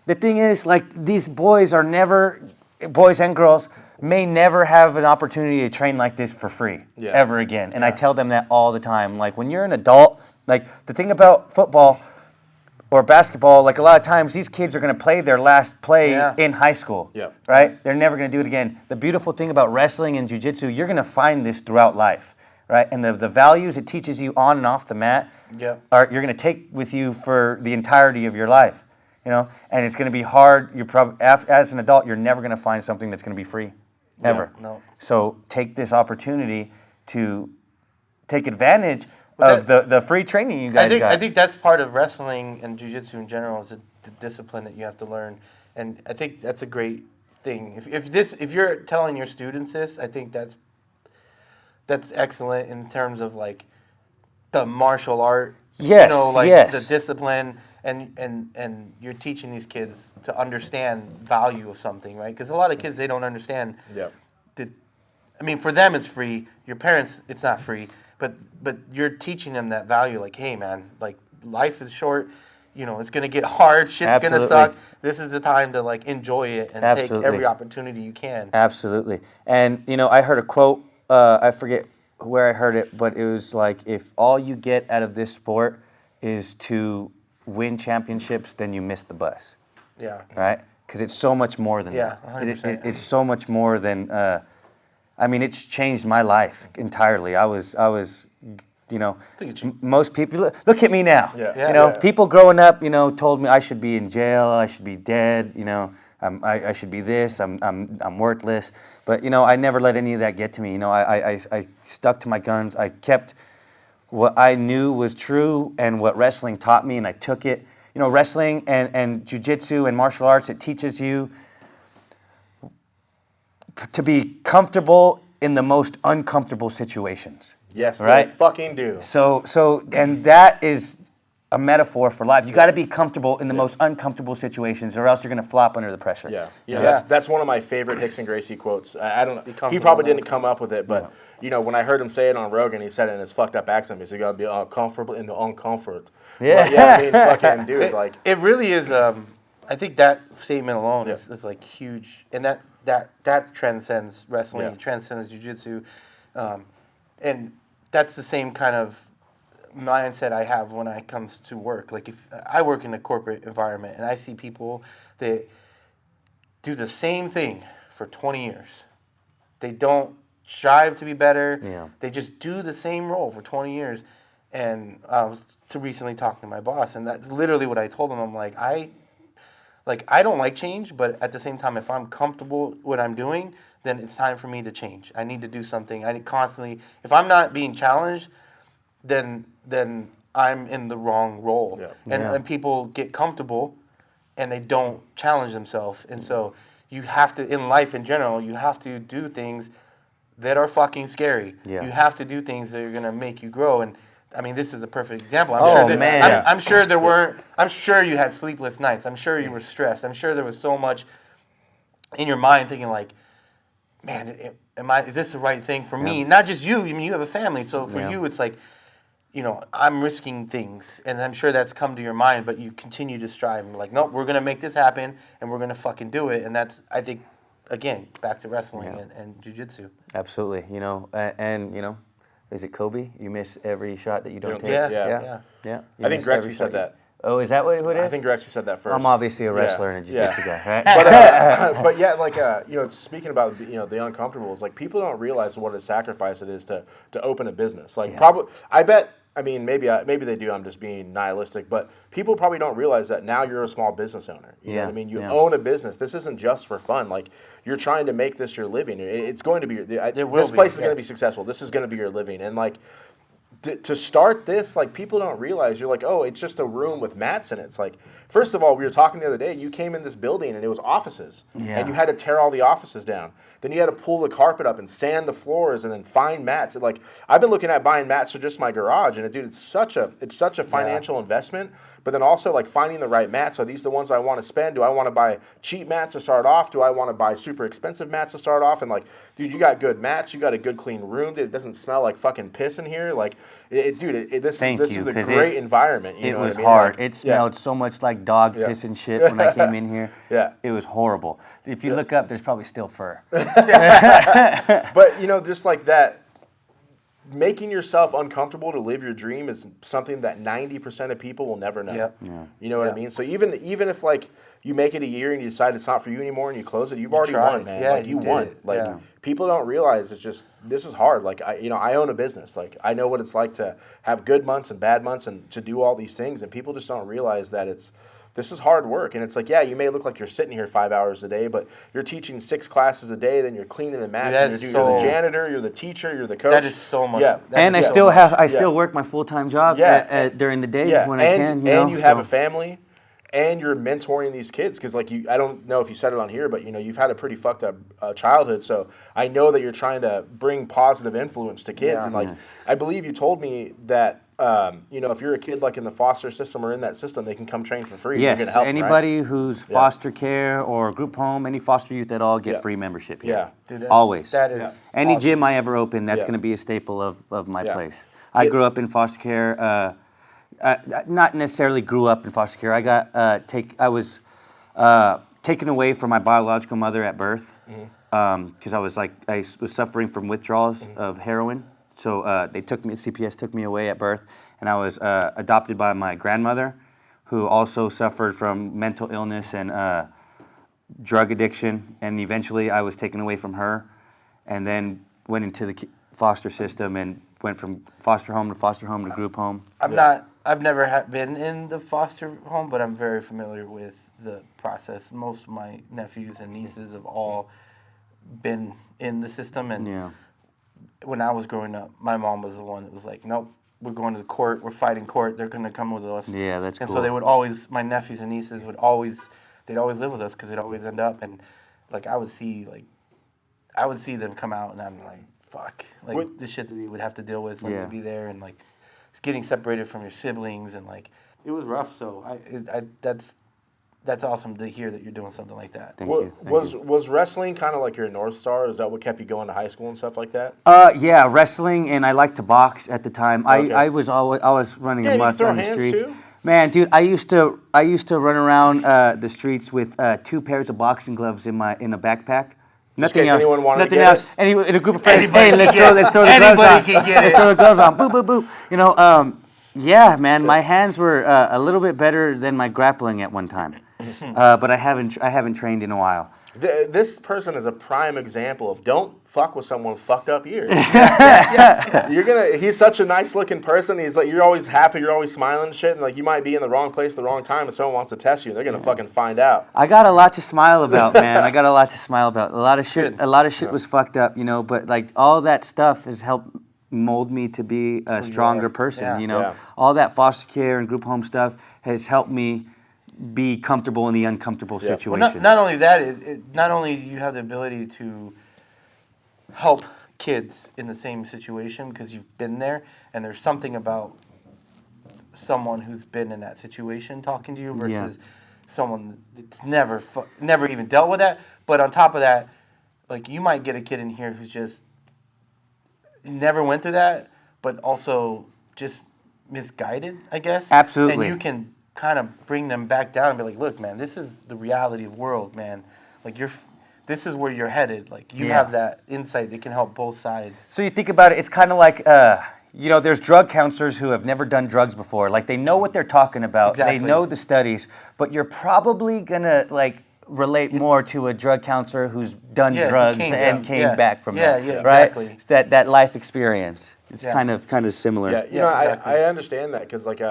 the thing is, like, these boys and girls may never have an opportunity to train like this for free ever again. And I tell them that all the time. Like, when you're an adult, like, the thing about football or basketball, like, a lot of times these kids are going to play their last play in high school, right? They're never going to do it again. The beautiful thing about wrestling and jiu-jitsu, you're going to find this throughout life, right? And the values it teaches you on and off the mat you're going to take with you for the entirety of your life. And it's going to be hard. You're probably, as an adult, you're never going to find something that's going to be free, ever. No. So take this opportunity to take advantage of the free training you guys got. I think that's part of wrestling and jiu-jitsu in general is the discipline that you have to learn, and I think that's a great thing. If you're telling your students this, I think that's excellent in terms of like the martial art. The discipline. And you're teaching these kids to understand value of something, right? Because a lot of kids, they don't understand. Yeah. For them it's free. Your parents, it's not free. But you're teaching them that value. Like, hey, man, like life is short. It's gonna get hard. Shit's gonna suck. This is the time to like enjoy it and take every opportunity you can. Absolutely. And I heard a quote. I forget where I heard it, but it was like, if all you get out of this sport is to win championships, then you miss the bus. Yeah. Right? Because it's so much more than that. 100%. It's so much more than. It's changed my life entirely. I was. Most people look at me now. People growing up, told me I should be in jail, I should be dead. I should be this. I'm worthless. But I never let any of that get to me. I stuck to my guns. I kept what I knew was true and what wrestling taught me, and I took it. Wrestling and jiu-jitsu and martial arts, it teaches you to be comfortable in the most uncomfortable situations. Yes, right? They fucking do. So, and that is a metaphor for life. You got to be comfortable in the most uncomfortable situations, or else you're going to flop under the pressure. That's one of my favorite Rickson Gracie quotes. I don't know. He probably didn't come up with it, but when I heard him say it on Rogan, he said it in his fucked up accent. He said, "You got to be comfortable in the uncomfort." Yeah, fucking dude, like it really is. I think that statement alone is like huge, and that transcends wrestling, it transcends jiu-jitsu, and that's the same kind of mindset I have when it comes to work. Like, if I work in a corporate environment and I see people that do the same thing for 20 years, they don't strive to be better. Yeah. They just do the same role for 20 years. And I was recently talking to my boss, and that's literally what I told him. I'm like, I don't like change, but at the same time, if I'm comfortable with what I'm doing, then it's time for me to change. I need to do something. I need constantly, if I'm not being challenged, then I'm in the wrong role. Yeah. And people get comfortable and they don't challenge themselves. And so you have to, in life in general, you have to do things that are fucking scary. Yeah. You have to do things that are going to make you grow. And this is a perfect example. I'm sure there weren't, I'm sure you had sleepless nights. I'm sure you were stressed. I'm sure there was so much in your mind thinking like, man, is this the right thing for me? Not just you. You have a family. So for you, it's like, I'm risking things, and I'm sure that's come to your mind, but you continue to strive, and you're like, nope, we're going to make this happen, and we're going to fucking do it, and that's, I think, again, back to wrestling and jiu-jitsu. Absolutely, is it Kobe? You miss every shot that you don't take? Yeah. I think Gretzky said that. Oh, is that what it is? I think Gretzky said that first. I'm obviously a wrestler and a jiu-jitsu guy, right? But speaking about the uncomfortables, like, people don't realize what a sacrifice it is to open a business. Like, probably, I bet. Maybe they do. I'm just being nihilistic, but people probably don't realize that now you're a small business owner. You know what I mean? You own a business. This isn't just for fun. Like, you're trying to make this your living. It's going to be. This place is going to be successful. This is going to be your living, and like, to start this, like, people don't realize, you're like, oh, it's just a room with mats in it. It's like, first of all, we were talking the other day, you came in this building and it was offices. Yeah. And you had to tear all the offices down. Then you had to pull the carpet up and sand the floors and then find mats. And like, I've been looking at buying mats for just my garage, and dude, it's such a financial investment. But then also, like, finding the right mats. Are these the ones I want to spend? Do I want to buy cheap mats to start off? Do I want to buy super expensive mats to start off? And like, dude, you got good mats. You got a good clean room. Dude, it doesn't smell like fucking piss in here. Like, this is a great environment. You it know was what I mean? hard. Like, It smelled so much like dog piss and shit when I came in here. Yeah. It was horrible. If you look up, there's probably still fur. But, you know, just like that, making yourself uncomfortable to live your dream is something that 90% of people will never know. Yep. Yeah. You know what I mean? So even if like you make it a year and you decide it's not for you anymore and you close it, you've already tried. won, man. Yeah, like you won. did. Like Yeah. people don't realize it's just, this is hard. Like I own a business. Like I know what it's like to have good months and bad months and to do all these things, and people just don't realize that this is hard work. And it's like, yeah, you may look like you're sitting here 5 hours a day, but you're teaching 6 classes a day, then you're cleaning the mats, and you're the janitor, you're the teacher, you're the coach. That is so much. Yeah. And I still work my full-time job during the day when I can. And you have a family, and you're mentoring these kids. Because like I don't know if you said it on here, but you know, you've had a pretty fucked up childhood. So I know that you're trying to bring positive influence to kids. Yeah. And like, I believe you told me that, you know, if you're a kid like in the foster system or in that system, they can come train for free. Yes, You're gonna help them, anybody right? who's foster care or group home, any foster youth at all get free membership here. Yeah. Dude, Always. That is Any awesome. gym I ever open, that's Yeah. going to be a staple of my Yeah. place. I grew up in foster care. Not necessarily grew up in foster care. I was taken away from my biological mother at birth because I was suffering from withdrawals of heroin. So CPS took me away at birth, and I was adopted by my grandmother, who also suffered from mental illness and drug addiction. And eventually, I was taken away from her, and then went into the foster system and went from foster home to group home. I've never been in the foster home, but I'm very familiar with the process. Most of my nephews and nieces have all been in the system, and when I was growing up, my mom was the one that was like, nope, we're going to the court, we're fighting court, they're going to come with us. Yeah, that's and cool. so they would always, my nephews and nieces they'd always live with us because they'd always end up, and like I would see them come out, and I'm like, fuck, like the shit that they would have to deal with when they'd be there, and like getting separated from your siblings, and like it was rough. So that's awesome to hear that you're doing something like that. Thank you. Was wrestling kind of like your North Star? Is that what kept you going to high school and stuff like that? Yeah, wrestling, and I liked to box at the time. Okay. I was running amok throw on the hands streets. too? Man, dude, I used to run around the streets with 2 pairs of boxing gloves in a backpack. Nothing case else. anyone wanted to Nothing get else. it? In a group of friends. Anybody Hey, let's can throw get the it. gloves on. Anybody can get Let's it. throw the gloves on. Boo, boo, boo. You know, yeah, man, my hands were a little bit better than my grappling at one time, but I haven't trained in a while. This person is a prime example of don't fuck with someone with fucked up ears. He's such a nice looking person. He's like, you're always happy, you're always smiling and shit, and like you might be in the wrong place at the wrong time, and someone wants to test you. They're gonna fucking find out. I got a lot to smile about, man. I got a lot to smile about. A lot of shit was fucked up, you know. But like all that stuff has helped mold me to be a stronger person. Yeah. You know, Yeah. all that foster care and group home stuff has helped me be comfortable in the uncomfortable situations. Well, not only that, not only do you have the ability to help kids in the same situation because you've been there, and there's something about someone who's been in that situation talking to you versus someone that's never even dealt with that. But on top of that, like you might get a kid in here who's just never went through that, but also just misguided, I guess. Absolutely. And you can kind of bring them back down and be like, look, man, this is the reality of the world, man. Like this is where you're headed. Like you have that insight that can help both sides. So you think about it, it's kind of like, you know, there's drug counselors who have never done drugs before. Like they know what they're talking about. Exactly. They know the studies, but you're probably gonna like relate more to a drug counselor who's done drugs and came back from that. Yeah, right? exactly. It's that life experience. It's Yeah. kind of similar. Yeah, you know, exactly. I understand that because like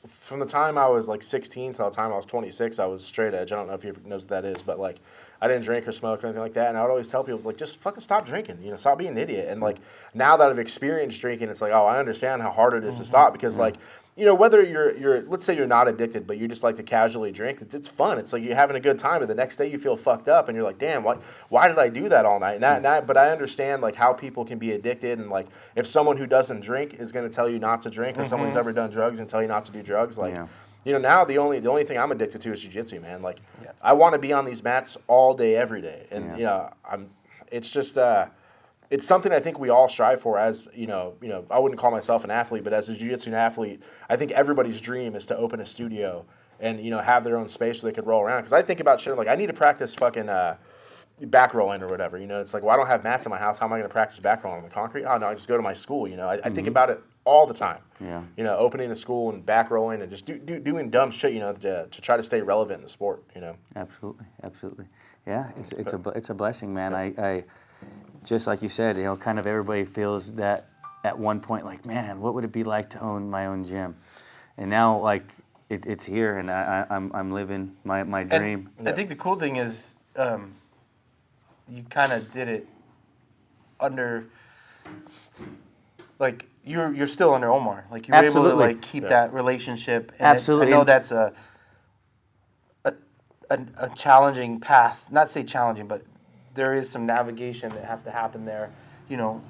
from the time I was like 16 till the time I was 26, I was straight edge. I don't know if you ever knows what that is, but like I didn't drink or smoke or anything like that. And I would always tell people, like, just fucking stop drinking. You know, stop being an idiot. And like now that I've experienced drinking, it's like, oh, I understand how hard it is to stop because like. You know, whether you're let's say you're not addicted, but you just like to casually drink, it's fun. It's like you're having a good time, but the next day you feel fucked up, and you're like, damn, why did I do that all night? But I understand like how people can be addicted, and like if someone who doesn't drink is going to tell you not to drink, or someone who's ever done drugs and tell you not to do drugs, like, you know, now the only thing I'm addicted to is jiu-jitsu, man. Like, I want to be on these mats all day, every day, and you know, it's just. It's something I think we all strive for as, you know, I wouldn't call myself an athlete, but as a jiu-jitsu athlete, I think everybody's dream is to open a studio and, you know, have their own space so they could roll around. Because I think about shit like, I need to practice fucking back rolling or whatever. You know, it's like, well, I don't have mats in my house. How am I going to practice back rolling on the concrete? Oh, no, I just go to my school, you know. I think about it all the time. Yeah. You know, opening a school and back rolling and just doing dumb shit, you know, to try to stay relevant in the sport, you know. Absolutely. Yeah, it's a blessing, man. I just like you said, you know, kind of everybody feels that at one point, like, man, what would it be like to own my own gym? And now, like, it's here, and I'm living my dream. And I think the cool thing is, you kind of did it under, like, you're still under Omar. Like, you're able to like keep that relationship. And Absolutely. I know that's a challenging path. Not say challenging, but there is some navigation that has to happen there, you know,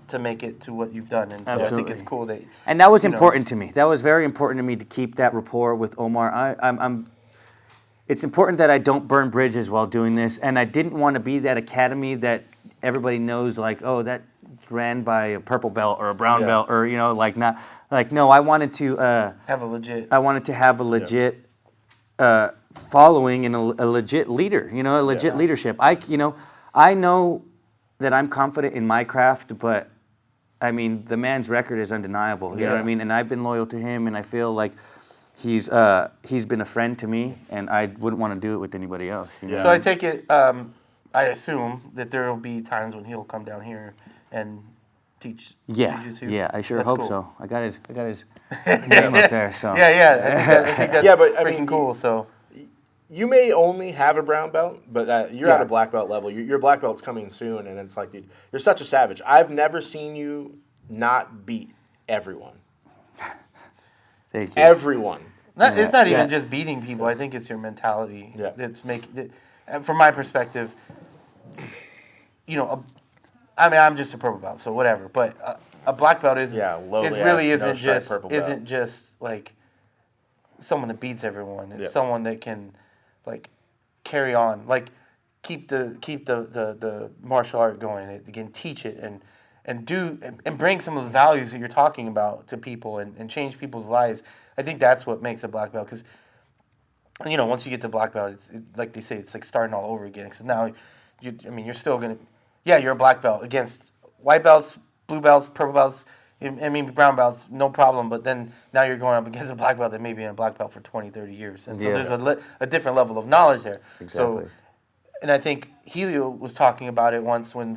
to make it to what you've done. And so I think it's cool that... And that was important to me. That was very important to me to keep that rapport with Omar. It's important that I don't burn bridges while doing this, and I didn't want to be that academy that everybody knows, like, oh, that ran by a purple belt or a brown belt, or, you know, like, not... Like, no, I wanted to... have a legit... I wanted to have a legit... following and a legit leader, you know, a legit leadership. I know that I'm confident in my craft, but I mean, the man's record is undeniable. You know what I mean? And I've been loyal to him, and I feel like he's been a friend to me, and I wouldn't want to do it with anybody else. You know? So I take it, I assume that there will be times when he'll come down here and teach jiu-jitsu. Yeah, I sure That's hope cool. so. I got his name up there. So I think that's but I freaking mean, cool. So. You may only have a brown belt, but you're at a black belt level. Your black belt's coming soon, and it's like, dude, you're such a savage. I've never seen you not beat everyone. Thank you. Everyone. It's not even just beating people. I think it's your mentality that's making. From my perspective, you know, I mean, I'm just a purple belt, so whatever. But a black belt is isn't just like someone that beats everyone. It's someone that can, like, carry on, like, keep the martial art going. Again, teach it and bring some of the values that you're talking about to people and change people's lives. I think that's what makes a black belt, because, you know, once you get to black belt, it's like they say, it's like starting all over again. Because now, you're still gonna, you're a black belt against white belts, blue belts, purple belts. Brown belts, no problem, but then now you're going up against a black belt that may be in a black belt for 20, 30 years. And so there's a different level of knowledge there. Exactly. So, and I think Helio was talking about it once when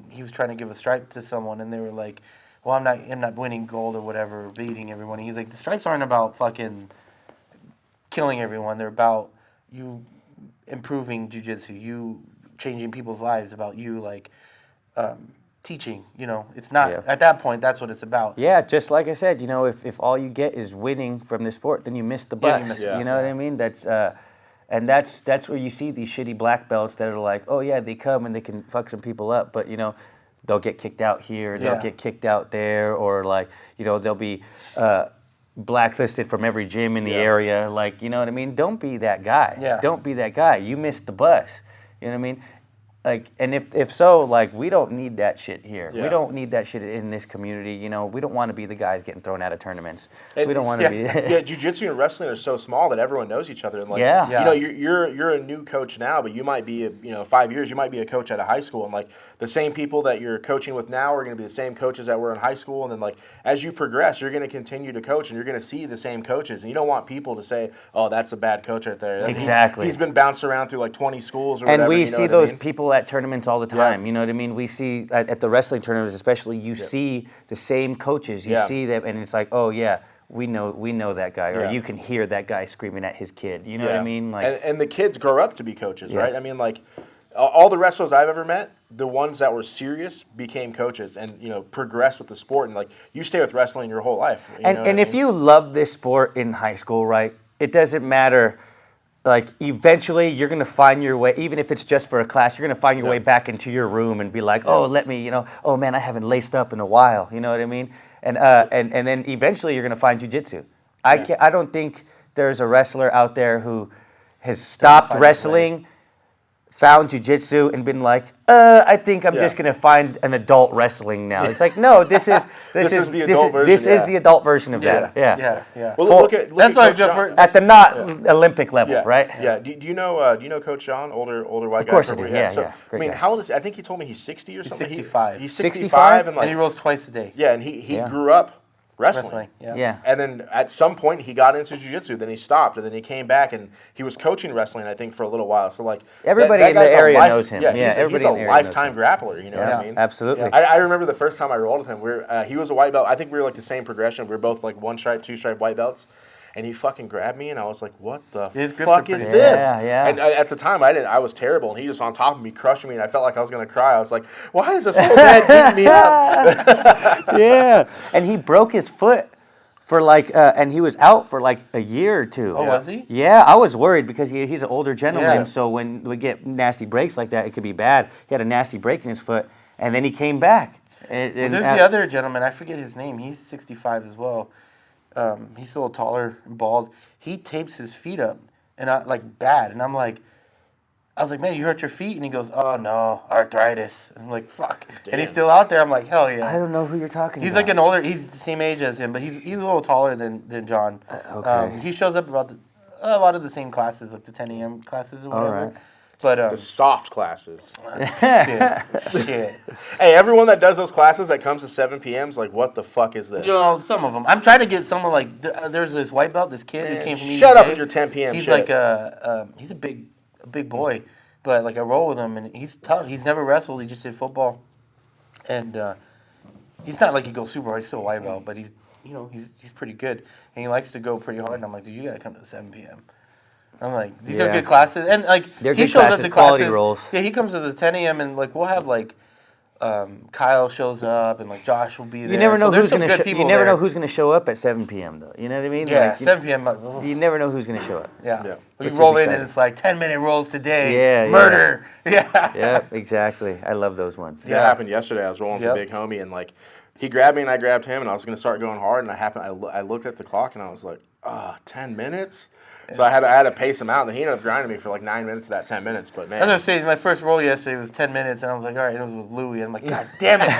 he was trying to give a stripe to someone, and they were like, well, I'm not winning gold or whatever, or beating everyone. He's like, the stripes aren't about fucking killing everyone. They're about you improving jiu-jitsu, you changing people's lives, about you, like, teaching, you know, it's not at that point. That's what it's about. Yeah, just like I said, you know, if all you get is winning from this sport, then you miss the bus. You know what I mean? That's where you see these shitty black belts that are like, oh yeah, they come and they can fuck some people up, but you know, they'll get kicked out here, they'll get kicked out there, or like, you know, they'll be blacklisted from every gym in the area. Like, you know what I mean? Don't be that guy. Yeah. Don't be that guy. You missed the bus. You know what I mean? Like, and if so, like, we don't need that shit here. Yeah. We don't need that shit in this community. You know, we don't want to be the guys getting thrown out of tournaments. And we don't want to be. Jiu-jitsu and wrestling are so small that everyone knows each other. And like, you know, you're a new coach now, but you might be, 5 years, you might be a coach at a high school, and like the same people that you're coaching with now are going to be the same coaches that were in high school, and then like as you progress, you're going to continue to coach, and you're going to see the same coaches, and you don't want people to say, "Oh, that's a bad coach right there." Exactly. He's been bounced around through like 20 schools or and whatever. we see those people at tournaments all the time. You know what I mean? We see at the wrestling tournaments, especially, you see the same coaches. You see them, and it's like, oh yeah, we know that guy, or Yeah. you can hear that guy screaming at his kid. You know what I mean? Like, and the kids grow up to be coaches, right? I mean, like all the wrestlers I've ever met, the ones that were serious became coaches and progressed with the sport. And like you stay with wrestling your whole life. And if you love this sport in high school, right? It doesn't matter. Like eventually, you're gonna find your way. Even if it's just for a class, you're gonna find your way back into your room and be like, "Oh, let me," "Oh man, I haven't laced up in a while." You know what I mean? And then eventually, you're gonna find jiu-jitsu. I don't think there's a wrestler out there who has stopped wrestling, found jiu-jitsu, and been like, I think I'm just gonna find an adult wrestling now. It's like, no, this is the adult version. This is the adult version of that. Yeah. Well, look at That's why Coach John. At the not Olympic level, right? Yeah. Do you know Coach John, older white guy? Of course I from do. where he had- Yeah. I mean, guy. how old is he? I think he told me he's 60 or something. 65. He's 65? 65 and like And he rolls twice a day. yeah, and he grew up wrestling. Yeah. And then at some point he got into jiu-jitsu, then he stopped, and then he came back and he was coaching wrestling, I think, for a little while. So like Everybody that in the guy's a area knows him. Yeah, Yeah, he's everybody a in the area knows lifetime him. grappler, you know what I mean? Absolutely. I remember the first time I rolled with him, he was a white belt. I think we were like the same progression. We were both like one stripe, two stripe white belts. And he fucking grabbed me, and I was like, "What the His grips fuck are is pretty this?" Yeah. And at the time, I was terrible, and he just on top of me, crushing me, and I felt like I was gonna cry. I was like, "Why is this old man beating me up?" Yeah. And he broke his foot for like, and he was out for like a year or two. Oh, was he? Yeah, I was worried because he's an older gentleman. Yeah. So when we get nasty breaks like that, it could be bad. He had a nasty break in his foot, and then he came back. And There's the other gentleman. I forget his name. He's 65 as well. He's still taller and bald. He tapes his feet up, and bad. And I was like, man, you hurt your feet? And he goes, oh no, arthritis. And I'm like, fuck. Damn. And he's still out there. I'm like, hell yeah. I don't know who you're talking He's about. like an older. He's the same age as him, but he's a little taller than John. Okay. He shows up about a lot of the same classes, like the 10 a.m. classes or whatever. All right. But The soft classes. shit. Hey, everyone that does those classes that comes to 7 p.m. is like, what the fuck is this? Some of them. I'm trying to get someone like there's this white belt, this kid who Man, came from shut EJ. up with your 10 p.m. He's shit. like he's a big boy, but like I roll with him and he's tough. He's never wrestled. He just did football, and he's not like he goes super hard. He's still a white belt, but he's pretty good and he likes to go pretty hard. And I'm like, dude, you gotta come to 7 p.m. I'm like, these are good classes, and like They're he good shows classes, up to quality classes. rolls. Yeah, he comes to the 10 a.m. and like we'll have like Kyle shows up and like Josh will be there. You never know So there's who's some gonna. good people You never there. know who's gonna show up at 7 p.m. though. You know what I mean? Yeah, Like, 7 p.m. You never know who's gonna show up. Yeah. Yeah. We Which is roll in and exciting. it's like 10-minute rolls today. Yeah, Murder. Yeah. Yep, exactly. I love those ones. That happened yesterday. I was rolling with Yep. the big homie, and like he grabbed me and I grabbed him, and I was gonna start going hard, and I looked at the clock and I was like, 10 minutes. So I had to pace him out, and he ended up grinding me for like 9 minutes of that 10 minutes. But man, I was gonna say my first roll yesterday was 10 minutes, and I was like, all right, it was with Louis. I'm like, God damn it,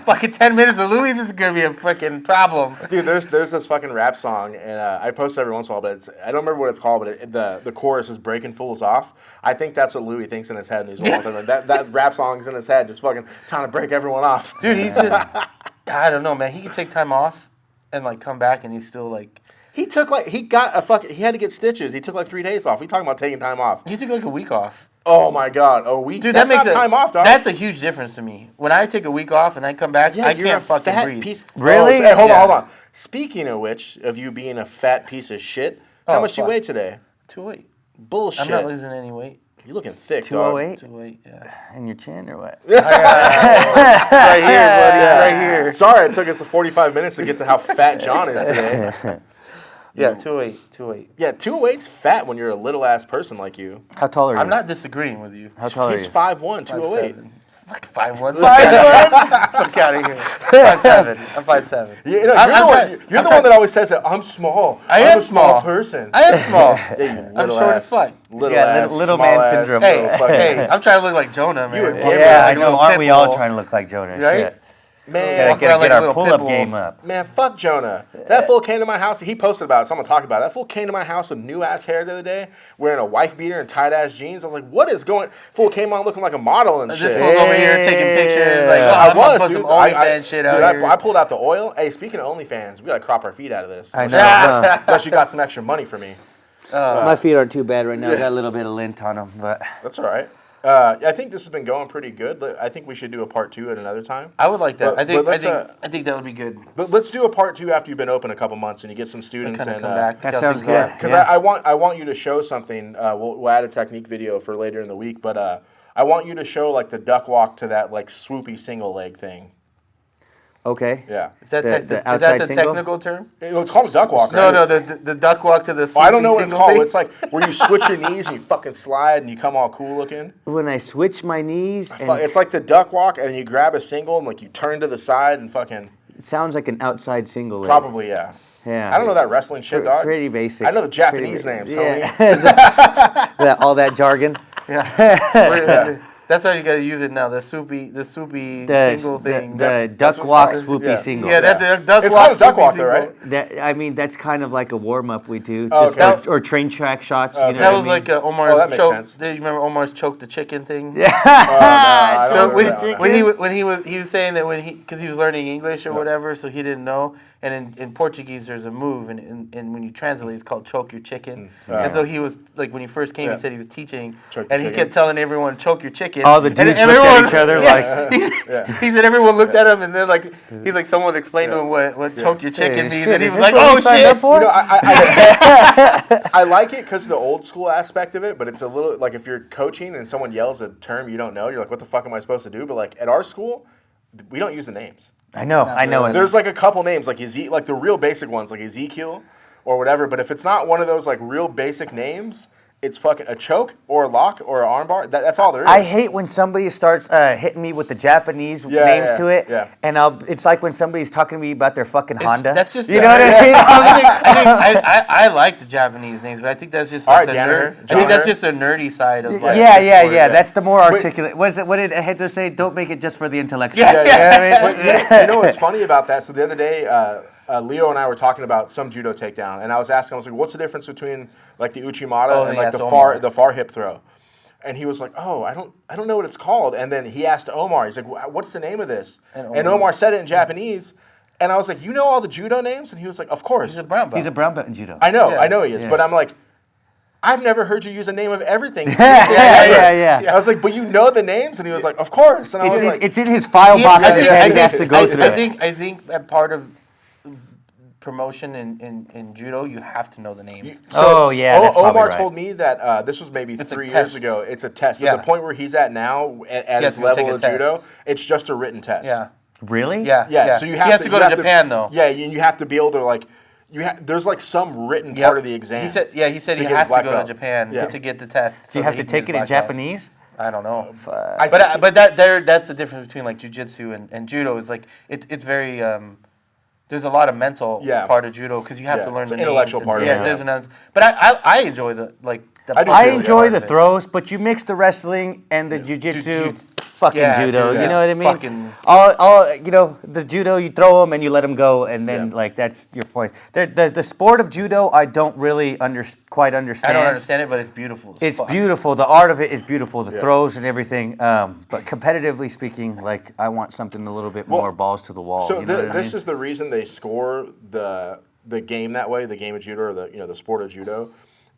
fucking 10 minutes of Louis. This is gonna be a freaking problem. dude, there's this fucking rap song, and I post it every once in a while, but I don't remember what it's called, but the chorus is "Breaking Fools Off." I think that's what Louis thinks in his head, and he's rolling with him. That rap song's in his head, just fucking trying to break everyone off. Dude, he's just, I don't know, man. He could take time off and like come back, and he's still like. He had to get stitches. He took like 3 days off. We talking about taking time off. He took like a week off. Oh my God, a week? Dude, that's that makes not time off, dog. That's a huge difference to me. When I take a week off and I come back, I you're a can't fucking fat breathe. piece. Really? Hey, hold Yeah. on. Speaking of which, of you being a fat piece of shit, how much you fuck. weigh today? 208. Bullshit. I'm not losing any weight. You're looking thick, dog. 208 208, yeah. in your chin or what? Right here, buddy. Right here. Sorry, it took us 45 minutes to get to how fat John is today. Yeah, 208. Yeah, 208's fat when you're a little ass person like you. How tall are you? I'm not disagreeing with you. How tall are He's you? 5'1", 208. 5'7". Fuck 5'1". 5'1"? Fuck out of here. 5'7". I'm 5'7". You know, you're the one that always says that I'm small. I I'm am a small small. person. I am small. Yeah, you I'm little short ass, as fuck. Little Yeah, ass, little small man ass, syndrome. Hey, little fucking- hey, I'm trying to look like Jonah, man. You would- Walking Yeah, around I like a know. little Aren't pit we all bull. trying to look like Jonah? Right? Shit. Man, Walking Gotta around like get a our little pull-up pit bull. game up. Man, fuck Jonah. That fool came to my house. He posted about it, so I'm going to talk about it. That fool came to my house with new ass hair the other day, wearing a wife beater and tight ass jeans. I was like, what is going? Fool came on looking like a model and This shit. fool's over here taking pictures. Like, I I'm gonna was, put dude. some OnlyFans shit out here. I pulled out the oil. Hey, speaking of OnlyFans, we got to crop our feet out of this. I know. huh? Unless you got some extra money for me. My feet aren't too bad right now. I got a little bit of lint on them, but That's all right. I think this has been going pretty good. I think we should do a part 2 at another time. I would like that. But I think that would be good. But let's do a part 2 after you've been open a couple months and you get some students Kind of and come back. That see how sounds things are. good. because Yeah. I want you to show something. We'll add a technique video for later in the week, but I want you to show like the duck walk to that like swoopy single leg thing. Okay. Yeah. Is that The outside that the single? technical term? It's called a duck walk, No, right? no, the duck walk to the. I don't know what it's single called. thing? It's like where you switch your knees and you fucking slide and you come all cool looking. When I switch my knees, and It's like the duck walk and you grab a single and like you turn to the side and fucking it sounds like an outside single leg. probably yeah. Yeah. I don't know that wrestling shit, dog. Pretty basic. I know the Japanese Pretty- names. Yeah. homie. All that jargon. Yeah. That's how you got to use it now. The soupy single thing. The that's duck what's walk called. swoopy Yeah. single. Yeah, that's a duck It's walk. called a duck swoopy walk, though, single. right? I mean, that's kind of like a warm up we do, Oh, just okay. or train track shots. You know That what was I mean? like Omar's that makes choke. sense. Do you remember Omar's choke the chicken thing? Yeah. I So don't when, remember that when he was saying that because he was learning English or whatever, so he didn't know. And in Portuguese, there's a move, and when you translate, it's called choke your chicken. And so he was like, when he first came, he said he was teaching, Choke and your he chicken. kept telling everyone, choke your chicken. All the dudes looked at each other He said everyone looked at him, and then like he's like someone explained to him what choke your chicken means, Shit, and he is was this like, what oh we signed shit. up for? You know, I like it because of the old school aspect of it, but it's a little like if you're coaching and someone yells a term you don't know, you're like, what the fuck am I supposed to do? But like at our school, we don't use the names. I know. There's like a couple names, like like the real basic ones, like Ezekiel or whatever. But if it's not one of those like real basic names, it's fucking a choke or a lock or an armbar. That's all there is. I hate when somebody starts hitting me with the Japanese names to it, and it's like when somebody's talking to me about their fucking Honda. That's just you know what I mean? I like the Japanese names, but I think that's just All like right, the Danaher, nerd. I think that's Danaher. just a nerdy side of like. Yeah. That's the more articulate. What did Hedger say? Don't make it just for the intellectual. Yeah. You know what I mean? But you know what's funny about that? So the other day, Leo and I were talking about some judo takedown, and I was asking, I was like, "What's the difference between like the Uchimata and like the far hip throw?" And he was like, "Oh, I don't know what it's called." And then he asked Omar, he's like, "What's the name of this?" And Omar said it in Japanese, and I was like, "You know all the judo names?" And he was like, "Of course." He's a brown belt. He's a brown belt in judo. I know he is, Yeah. but I'm like, I've never heard you use a name of everything. Yeah. I was like, "But you know the names?" And he was like, "Of course." And I was like, It's in his file box in his head. He has to go through it. I think that part of promotion in judo, you have to know the names. That's probably Omar right. told me that this was maybe It's a 3 test. years ago. It's a test. So Yeah. the point where he's at now, at Yes, his we'll take level a of test. judo, it's just a written test. Yeah. Really? Yeah. Yeah. So you have he has to go to Japan though. Yeah, you have to be able to like. There's like some written part of the exam. He said he to has get to his black go to belt. Japan Yeah. to get the test. So you have to take it in Japanese? I don't know. I think But that's the difference between like jiu-jitsu and judo. Is like it's very there's a lot of mental part of judo because you have to learn it's the an intellectual names part and, of it. there's an but I enjoy the like the I do I too, enjoy yeah. the throws, but you mix the wrestling and the jiu-jitsu, fucking Yeah, judo. dude, You yeah. know what I mean? Fucking- All the judo, you throw them and you let them go, and then like that's your point. The sport of judo, I don't really quite understand. I don't understand it, but it's beautiful. It's beautiful. The art of it is beautiful. The throws and everything. But competitively speaking, like I want something a little bit more balls to the wall. So you know what I this mean? is the reason they score the game that way, the game of judo or the sport of judo,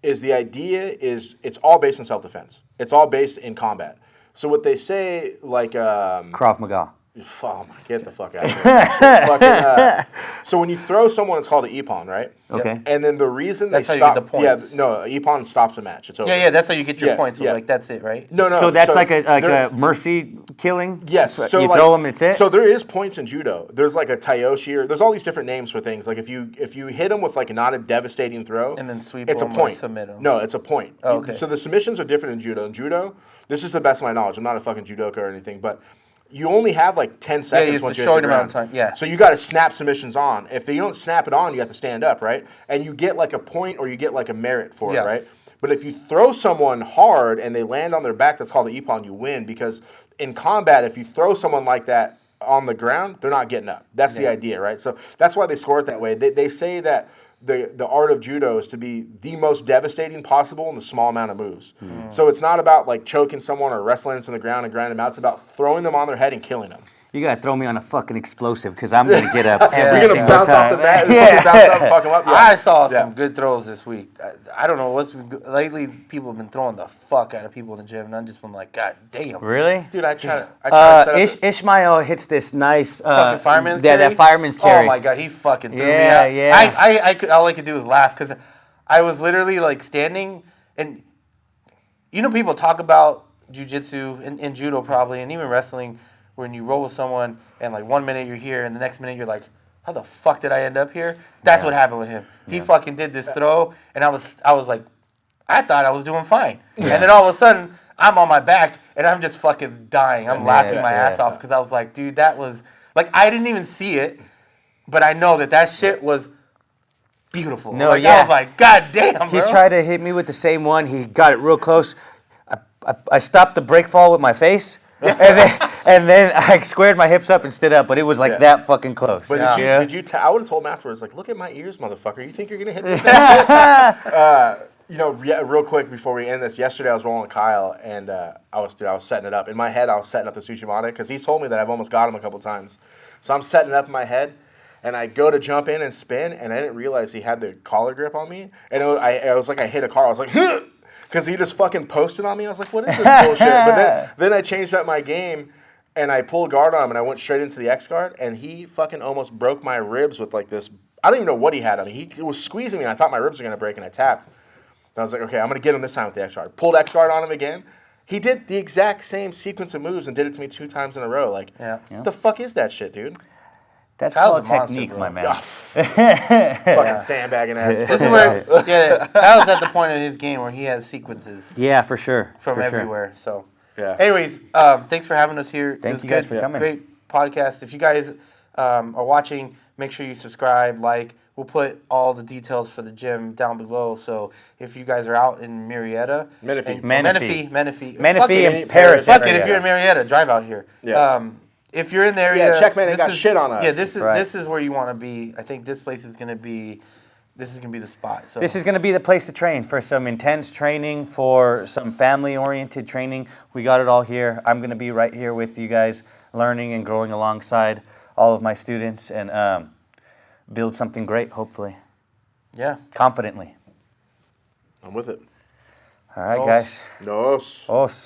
is the idea is it's all based in self-defense. It's all based in combat. So what they say like Krav Maga. oh my, get the fuck out of here. So when you throw someone, it's called an ippon, right? Okay. And then the reason That's they how you stop, get the points. ippon stops a match. It's over. Yeah, that's how you get your Yeah, points. So yeah. like that's it, right? No. So that's like there- a mercy killing. Yes. So you like, throw them, it's it. So there is points in judo. There's like a tayoshi, or there's all these different names for things. Like if you hit them with like not a devastating throw, And then sweep it's a them or point. submit 'em. No, it's a point. Oh, okay. So the submissions are different in judo. In judo, this is the best of my knowledge. I'm not a fucking judoka or anything, but you only have like 10 seconds it's once a you hit the short amount of ground. time, yeah. So you got to snap submissions on. If you don't snap it on, you have to stand up, right? And you get like a point or you get like a merit for Yeah. it, right? But if you throw someone hard and they land on their back, that's called the ippon, you win. Because in combat, if you throw someone like that on the ground, they're not getting up. That's the idea, right? So that's why they score it that way. They say that the art of judo is to be the most devastating possible in the small amount of moves. So it's not about like choking someone or wrestling them to the ground and grinding them out. It's about throwing them on their head and killing them. You gotta throw me on a fucking explosive because I'm gonna get up every You're gonna single bounce off time. the mat and fucking bounce up and fuck him up. Yeah. I saw Yeah. some good throws this week. I don't know what's lately. People have been throwing the fuck out of people in the gym, and I'm just been like, God damn. Really? Dude, I try to set up. Ishmael hits this nice Fucking fireman's carry? that fireman's carry. Oh my God, he fucking threw me Yeah, out. yeah. All I could do was laugh because I was literally like standing, and you know people talk about jiu-jitsu and judo probably, and even wrestling, when you roll with someone and like 1 minute you're here and the next minute you're like, how the fuck did I end up here? That's what happened with him. He fucking did this throw, and I was like, I thought I was doing fine, and then all of a sudden I'm on my back and I'm just fucking dying. I'm laughing my ass off because I was like, dude, that was like I didn't even see it, but I know that shit was beautiful. No, like, yeah. I was like, God damn, He bro. tried to hit me with the same one. He got it real close. I stopped the break fall with my face, and then I squared my hips up and stood up. But it was like that fucking close. But Yeah. did you? I would have told him afterwards, like, look at my ears, motherfucker. You think you're gonna hit me? With that shit? Real quick before we end this. Yesterday I was rolling with Kyle, and I was setting it up. In my head, I was setting up the Tsuchimata because he's told me that I've almost got him a couple times. So I'm setting it up in my head. And I go to jump in and spin, and I didn't realize he had the collar grip on me. And it was like I hit a car. I was like, because he just fucking posted on me. I was like, what is this bullshit? But then I changed up my game, and I pulled guard on him, and I went straight into the X guard, and he fucking almost broke my ribs with like this. I don't even know what he had on me. He was squeezing me, and I thought my ribs were going to break, and I tapped. And I was like, okay, I'm going to get him this time with the X guard. Pulled X guard on him again. He did the exact same sequence of moves and did it to me 2 times in a row. Like, what the fuck is that shit, dude? That's Kyle's called a monster, technique, bro. my man. Fucking sandbagging ass. This is where, Kyle's at the point in his game where he has sequences Yeah, for sure. from for sure. everywhere. So, Yeah. anyways, thanks for having us here. It Thank was you guys good. for coming. Great podcast. If you guys are watching, make sure you subscribe, like. We'll put all the details for the gym down below. So if you guys are out in Marietta, Menifee. Menifee. Menifee, Menifee it, and Paris. Fuck it, area. if you're in Marietta, drive out here. Yeah. If you're in the area, Checkmate ain't this got shit on us. Yeah, this is Right. this is where you want to be. I think this place is gonna be the spot. So This is going to be the place to train for some intense training, for some family-oriented training. We got it all here. I'm going to be right here with you guys, learning and growing alongside all of my students, and build something great, hopefully, confidently. I'm with it. All right, guys. Nos. Os.